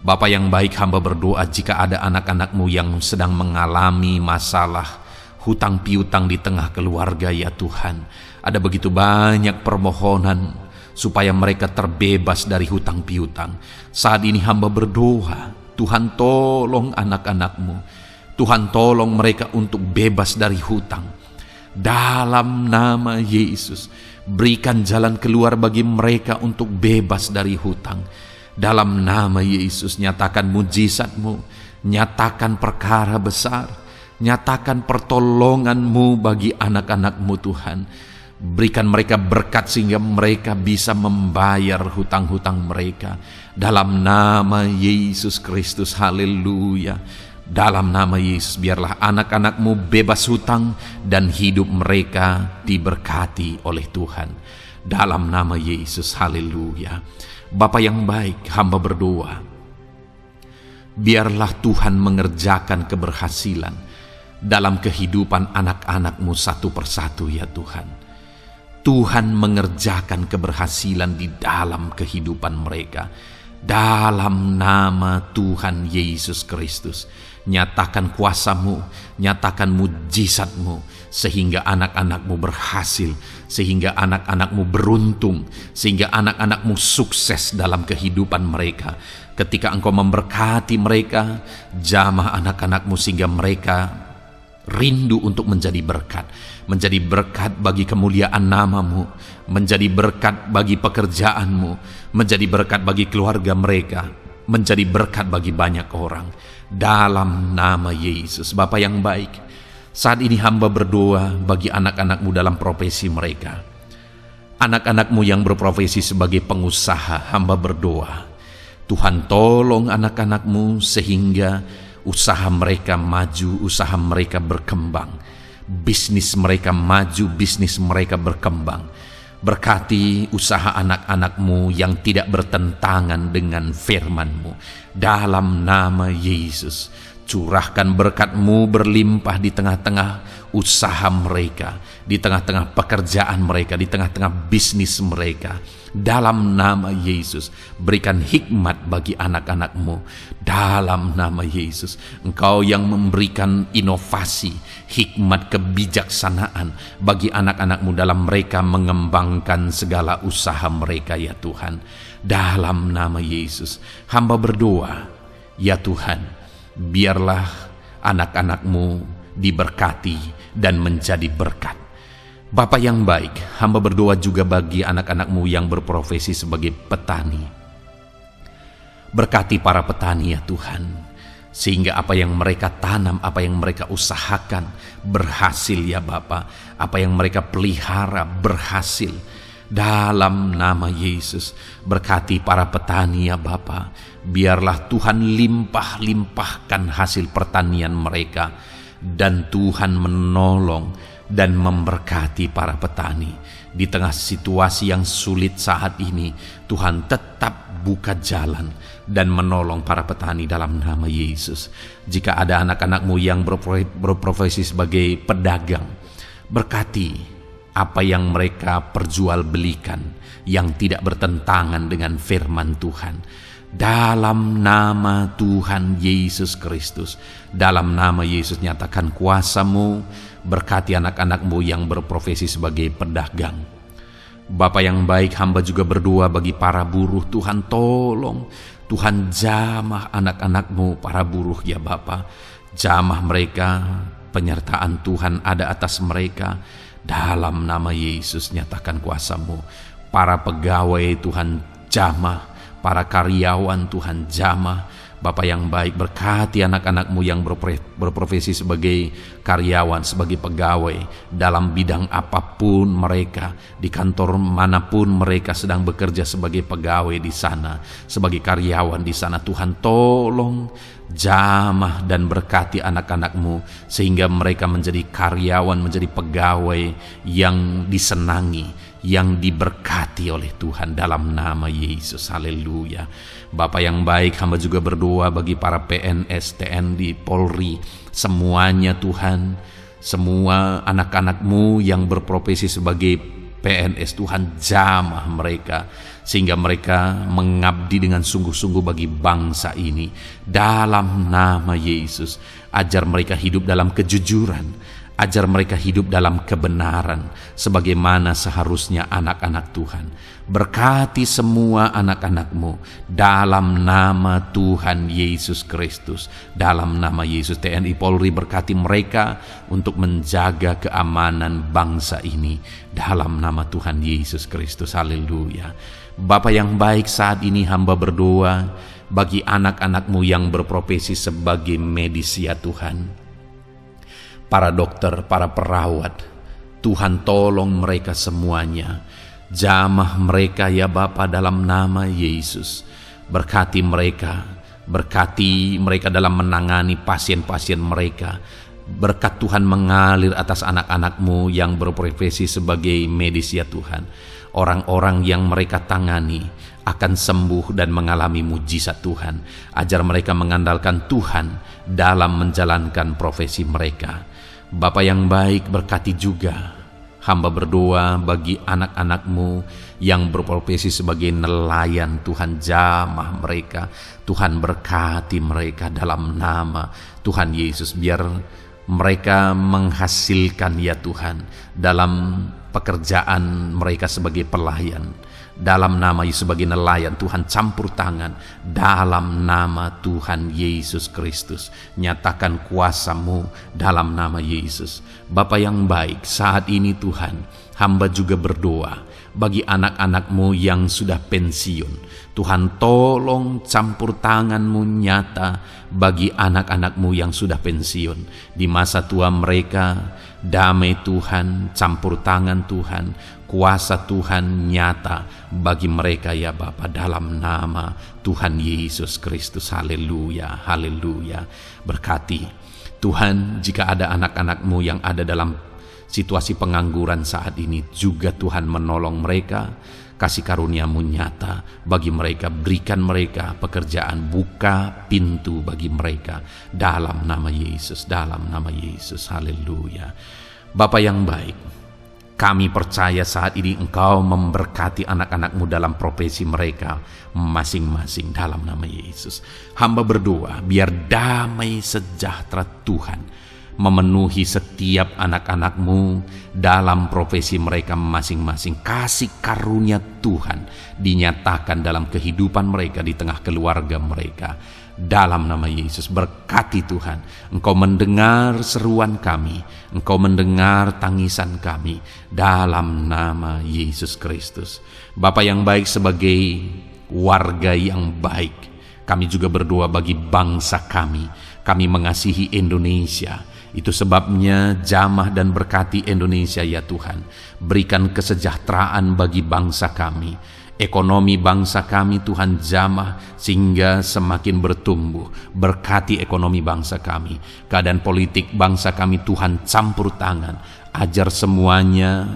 Bapa yang baik, hamba berdoa jika ada anak-anakmu yang sedang mengalami masalah hutang piutang di tengah keluarga ya Tuhan, ada begitu banyak permohonan supaya mereka terbebas dari hutang piutang. Saat ini hamba berdoa, Tuhan tolong anak-anakmu, Tuhan tolong mereka untuk bebas dari hutang dalam nama Yesus. Berikan jalan keluar bagi mereka untuk bebas dari hutang dalam nama Yesus. Nyatakan mujizat-Mu, nyatakan perkara besar, nyatakan pertolongan-Mu bagi anak-anak-Mu Tuhan. Berikan mereka berkat sehingga mereka bisa membayar hutang-hutang mereka dalam nama Yesus Kristus. Haleluya. Dalam nama Yesus biarlah anak-anakmu bebas hutang dan hidup mereka diberkati oleh Tuhan dalam nama Yesus. Haleluya. Bapa yang baik, hamba berdoa, biarlah Tuhan mengerjakan keberhasilan dalam kehidupan anak-anakmu satu persatu ya Tuhan. Tuhan mengerjakan keberhasilan di dalam kehidupan mereka dalam nama Tuhan Yesus Kristus. Nyatakan kuasa-Mu, nyatakan mujizat-Mu sehingga anak-anakmu berhasil, sehingga anak-anakmu beruntung, sehingga anak-anakmu sukses dalam kehidupan mereka. Ketika Engkau memberkati mereka, jamah anak-anakmu sehingga mereka rindu untuk menjadi berkat bagi kemuliaan nama-Mu, menjadi berkat bagi pekerjaan-Mu, menjadi berkat bagi keluarga mereka, menjadi berkat bagi banyak orang dalam nama Yesus. Bapa yang baik, saat ini hamba berdoa bagi anak-anak-Mu dalam profesi mereka. Anak-anak-Mu yang berprofesi sebagai pengusaha, hamba berdoa, Tuhan tolong anak-anak-Mu sehingga usaha mereka maju, usaha mereka berkembang, bisnis mereka maju, bisnis mereka berkembang. Berkati usaha anak-anak-Mu yang tidak bertentangan dengan firman-Mu dalam nama Yesus. Curahkan berkat-Mu berlimpah di tengah-tengah usaha mereka, di tengah-tengah pekerjaan mereka, di tengah-tengah bisnis mereka dalam nama Yesus. Berikan hikmat bagi anak-anak-Mu dalam nama Yesus. Engkau yang memberikan inovasi, hikmat, kebijaksanaan bagi anak-anak-Mu dalam mereka mengembangkan segala usaha mereka ya Tuhan. Dalam nama Yesus hamba berdoa ya Tuhan, biarlah anak-anak-Mu diberkati dan menjadi berkat. Bapa yang baik, hamba berdoa juga bagi anak-anak-Mu yang berprofesi sebagai petani. Berkati para petani ya Tuhan, sehingga apa yang mereka tanam, apa yang mereka usahakan berhasil ya Bapa. Apa yang mereka pelihara berhasil dalam nama Yesus. Berkati para petani ya Bapa, biarlah Tuhan limpah-limpahkan hasil pertanian mereka, dan Tuhan menolong dan memberkati para petani. Di tengah situasi yang sulit saat ini, Tuhan tetap buka jalan dan menolong para petani dalam nama Yesus. Jika ada anak-anak-Mu yang berprofesi sebagai pedagang, berkati apa yang mereka perjualbelikan yang tidak bertentangan dengan firman Tuhan. Dalam nama Tuhan Yesus Kristus, dalam nama Yesus nyatakan kuasa-Mu, berkati anak-anak-Mu yang berprofesi sebagai pedagang. Bapa yang baik, hamba juga berdoa bagi para buruh. Tuhan tolong, Tuhan jamah anak-anak-Mu para buruh ya Bapa. Jamah mereka, penyertaan Tuhan ada atas mereka. Dalam nama Yesus nyatakan kuasa-Mu. Para pegawai Tuhan jamah, para karyawan Tuhan jamah. Bapa yang baik, berkati anak-anak-Mu yang berprofesi sebagai karyawan, sebagai pegawai dalam bidang apapun mereka, di kantor manapun mereka sedang bekerja sebagai pegawai di sana, sebagai karyawan di sana. Tuhan tolong jamah dan berkati anak-anak-Mu sehingga mereka menjadi karyawan, menjadi pegawai yang disenangi, yang diberkati oleh Tuhan dalam nama Yesus. Haleluya. Bapa yang baik, hamba juga berdoa bagi para PNS, TNI, Polri, semuanya Tuhan, semua anak-anak-Mu yang berprofesi sebagai PNS, Tuhan jamah mereka sehingga mereka mengabdi dengan sungguh-sungguh bagi bangsa ini. Dalam nama Yesus, ajar mereka hidup dalam kejujuran, ajar mereka hidup dalam kebenaran sebagaimana seharusnya anak-anak Tuhan. Berkati semua anak-anak-Mu dalam nama Tuhan Yesus Kristus. Dalam nama Yesus, TNI Polri berkati mereka untuk menjaga keamanan bangsa ini dalam nama Tuhan Yesus Kristus. Haleluya. Bapa yang baik, saat ini hamba berdoa bagi anak-anak-Mu yang berprofesi sebagai medis ya Tuhan. Para dokter, para perawat, Tuhan tolong mereka semuanya. Jamah mereka ya Bapa dalam nama Yesus. Berkati mereka dalam menangani pasien-pasien mereka. Berkat Tuhan mengalir atas anak-anak-Mu yang berprofesi sebagai medis ya Tuhan. Orang-orang yang mereka tangani akan sembuh dan mengalami mujizat Tuhan. Ajar mereka mengandalkan Tuhan dalam menjalankan profesi mereka. Bapa yang baik, berkati juga hamba berdoa bagi anak-anak-Mu yang berprofesi sebagai nelayan. Tuhan jamah mereka, Tuhan berkati mereka dalam nama Tuhan Yesus. Biar mereka menghasilkan ya Tuhan dalam pekerjaan mereka sebagai pelayan. Dalam nama Yesus, sebagai nelayan, Tuhan campur tangan dalam nama Tuhan Yesus Kristus. Nyatakan kuasa-Mu dalam nama Yesus. Bapa yang baik, saat ini Tuhan, hamba juga berdoa bagi anak-anak-Mu yang sudah pensiun. Tuhan tolong campur tangan-Mu nyata bagi anak-anak-Mu yang sudah pensiun. Di masa tua mereka, damai Tuhan, campur tangan Tuhan, kuasa Tuhan nyata bagi mereka ya Bapa dalam nama Tuhan Yesus Kristus. Haleluya, haleluya. Berkati Tuhan, jika ada anak-anak-Mu yang ada dalam situasi pengangguran saat ini, juga Tuhan menolong mereka. Kasih karunia-Mu nyata bagi mereka, berikan mereka pekerjaan, buka pintu bagi mereka dalam nama Yesus, dalam nama Yesus. Haleluya. Bapa yang baik, kami percaya saat ini Engkau memberkati anak-anak-Mu dalam profesi mereka masing-masing dalam nama Yesus. Hamba berdoa biar damai sejahtera Tuhan memenuhi setiap anak-anak-Mu dalam profesi mereka masing-masing. Kasih karunia Tuhan dinyatakan dalam kehidupan mereka, di tengah keluarga mereka. Dalam nama Yesus, berkati Tuhan. Engkau mendengar seruan kami, Engkau mendengar tangisan kami dalam nama Yesus Kristus. Bapa yang baik, sebagai warga yang baik, kami juga berdoa bagi bangsa kami. Kami mengasihi Indonesia. Itu sebabnya jamah dan berkati Indonesia ya Tuhan. Berikan kesejahteraan bagi bangsa kami. Ekonomi bangsa kami Tuhan jamah sehingga semakin bertumbuh. Berkati ekonomi bangsa kami. Keadaan politik bangsa kami Tuhan campur tangan. Ajar semuanya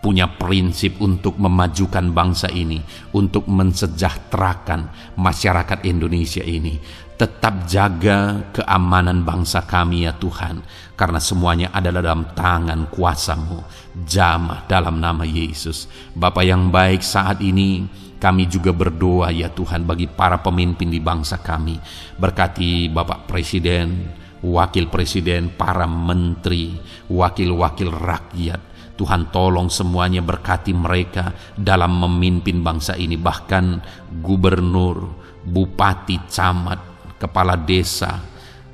punya prinsip untuk memajukan bangsa ini, untuk mensejahterakan masyarakat Indonesia ini. Tetap jaga keamanan bangsa kami ya Tuhan, karena semuanya adalah dalam tangan kuasa-Mu. Jamah dalam nama Yesus. Bapa yang baik, saat ini kami juga berdoa ya Tuhan bagi para pemimpin di bangsa kami. Berkati Bapak Presiden, Wakil Presiden, para menteri, wakil-wakil rakyat. Tuhan tolong semuanya, berkati mereka dalam memimpin bangsa ini. Bahkan gubernur, bupati, camat, kepala desa,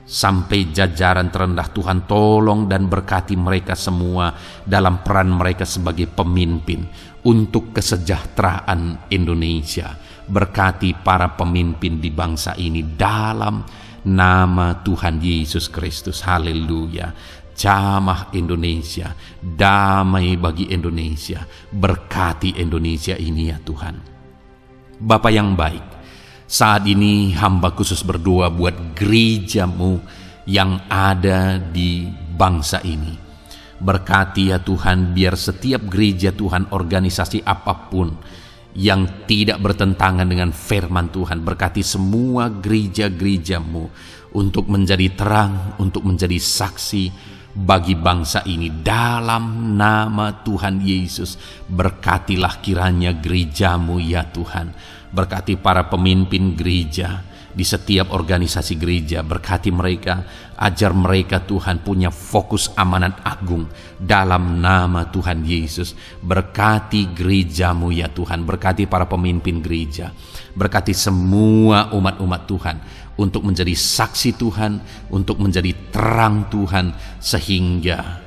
sampai jajaran terendah. Tuhan tolong dan berkati mereka semua dalam peran mereka sebagai pemimpin untuk kesejahteraan Indonesia. Berkati para pemimpin di bangsa ini dalam nama Tuhan Yesus Kristus. Haleluya. Jamah Indonesia, damai bagi Indonesia. Berkati Indonesia ini ya Tuhan. Bapa yang baik, saat ini hamba khusus berdoa buat gereja-Mu yang ada di bangsa ini. Berkati ya Tuhan, biar setiap gereja Tuhan, organisasi apapun yang tidak bertentangan dengan firman Tuhan, berkati semua gereja-gereja-Mu untuk menjadi terang, untuk menjadi saksi bagi bangsa ini dalam nama Tuhan Yesus. Berkatilah kiranya gereja-Mu ya Tuhan. Berkati para pemimpin gereja di setiap organisasi gereja. Berkati mereka, ajar mereka Tuhan punya fokus amanat agung dalam nama Tuhan Yesus. Berkati gereja-Mu ya Tuhan. Berkati para pemimpin gereja. Berkati semua umat-umat Tuhan untuk menjadi saksi Tuhan, untuk menjadi terang Tuhan, sehingga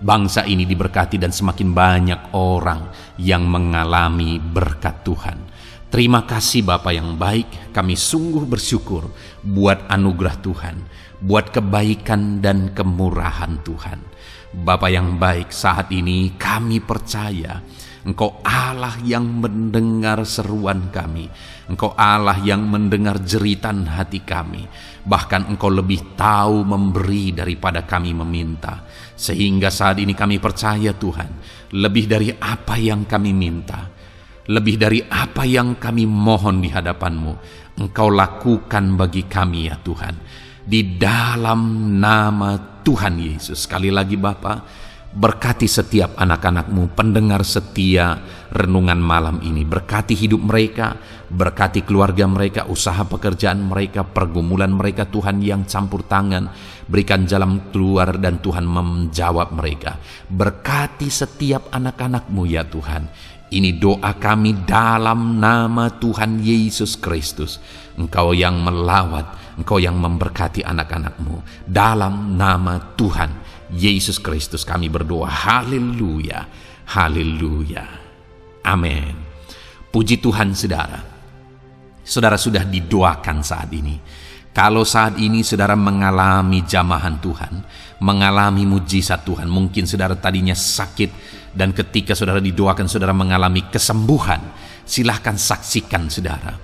bangsa ini diberkati dan semakin banyak orang yang mengalami berkat Tuhan. Terima kasih Bapa yang baik, kami sungguh bersyukur buat anugerah Tuhan, buat kebaikan dan kemurahan Tuhan. Bapa yang baik, saat ini kami percaya Engkau Allah yang mendengar seruan kami. Engkau Allah yang mendengar jeritan hati kami. Bahkan Engkau lebih tahu memberi daripada kami meminta. Sehingga saat ini kami percaya Tuhan, lebih dari apa yang kami minta, lebih dari apa yang kami mohon di hadapan-Mu, Engkau lakukan bagi kami ya Tuhan. Di dalam nama Tuhan Yesus. Sekali lagi Bapa, berkati setiap anak-anak-Mu, pendengar setia renungan malam ini. Berkati hidup mereka, berkati keluarga mereka, usaha pekerjaan mereka, pergumulan mereka Tuhan yang campur tangan. Berikan jalan keluar dan Tuhan menjawab mereka. Berkati setiap anak-anak-Mu ya Tuhan. Ini doa kami dalam nama Tuhan Yesus Kristus. Engkau yang melawat, Engkau yang memberkati anak-anak-Mu. Dalam nama Tuhan Yesus Kristus kami berdoa. Haleluya, haleluya, amin. Puji Tuhan saudara. Saudara sudah didoakan saat ini. Kalau saat ini saudara mengalami jamahan Tuhan, mengalami mujizat Tuhan, mungkin saudara tadinya sakit dan ketika saudara didoakan saudara mengalami kesembuhan, silahkan saksikan saudara.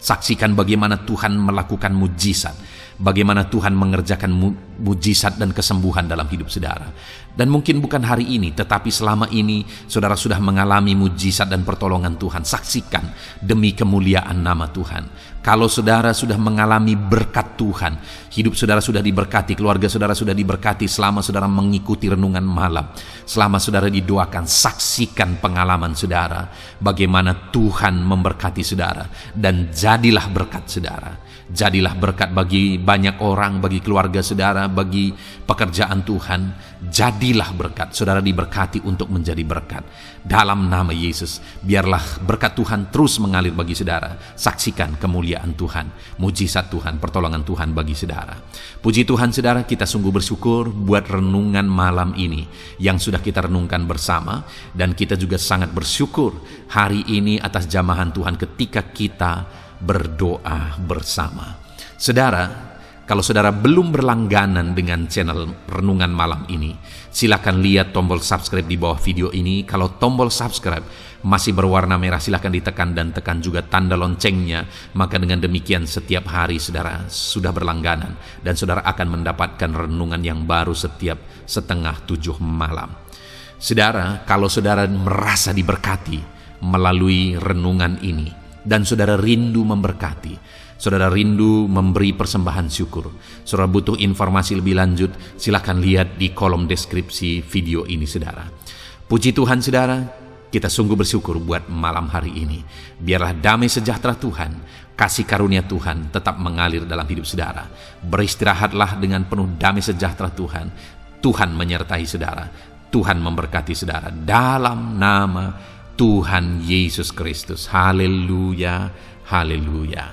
Saksikan bagaimana Tuhan melakukan mujizat, bagaimana Tuhan mengerjakan mujizat dan kesembuhan dalam hidup saudara. Dan mungkin bukan hari ini, tetapi selama ini saudara sudah mengalami mujizat dan pertolongan Tuhan. Saksikan demi kemuliaan nama Tuhan. Kalau saudara sudah mengalami berkat Tuhan, hidup saudara sudah diberkati, keluarga saudara sudah diberkati selama saudara mengikuti renungan malam, selama saudara didoakan, saksikan pengalaman saudara, bagaimana Tuhan memberkati saudara, dan jadilah berkat saudara. Jadilah berkat bagi banyak orang, bagi keluarga saudara, bagi pekerjaan Tuhan. Jadilah berkat, saudara diberkati untuk menjadi berkat. Dalam nama Yesus, biarlah berkat Tuhan terus mengalir bagi saudara. Saksikan kemuliaan Tuhan, mujizat Tuhan, pertolongan Tuhan bagi saudara. Puji Tuhan saudara, kita sungguh bersyukur buat renungan malam ini yang sudah kita renungkan bersama. Dan kita juga sangat bersyukur hari ini atas jamahan Tuhan ketika kita berdoa bersama. Saudara, kalau saudara belum berlangganan dengan channel Renungan Malam ini, silakan lihat tombol subscribe di bawah video ini. Kalau tombol subscribe masih berwarna merah, silakan ditekan dan tekan juga tanda loncengnya. Maka dengan demikian setiap hari saudara sudah berlangganan dan saudara akan mendapatkan renungan yang baru setiap 6:30 malam. Saudara, kalau saudara merasa diberkati melalui renungan ini dan saudara rindu memberkati, saudara rindu memberi persembahan syukur, saudara butuh informasi lebih lanjut, silakan lihat di kolom deskripsi video ini saudara. Puji Tuhan saudara, kita sungguh bersyukur buat malam hari ini. Biarlah damai sejahtera Tuhan, kasih karunia Tuhan tetap mengalir dalam hidup saudara. Beristirahatlah dengan penuh damai sejahtera Tuhan. Tuhan menyertai saudara, Tuhan memberkati saudara dalam nama Tuhan Yesus Kristus. Haleluya, haleluya.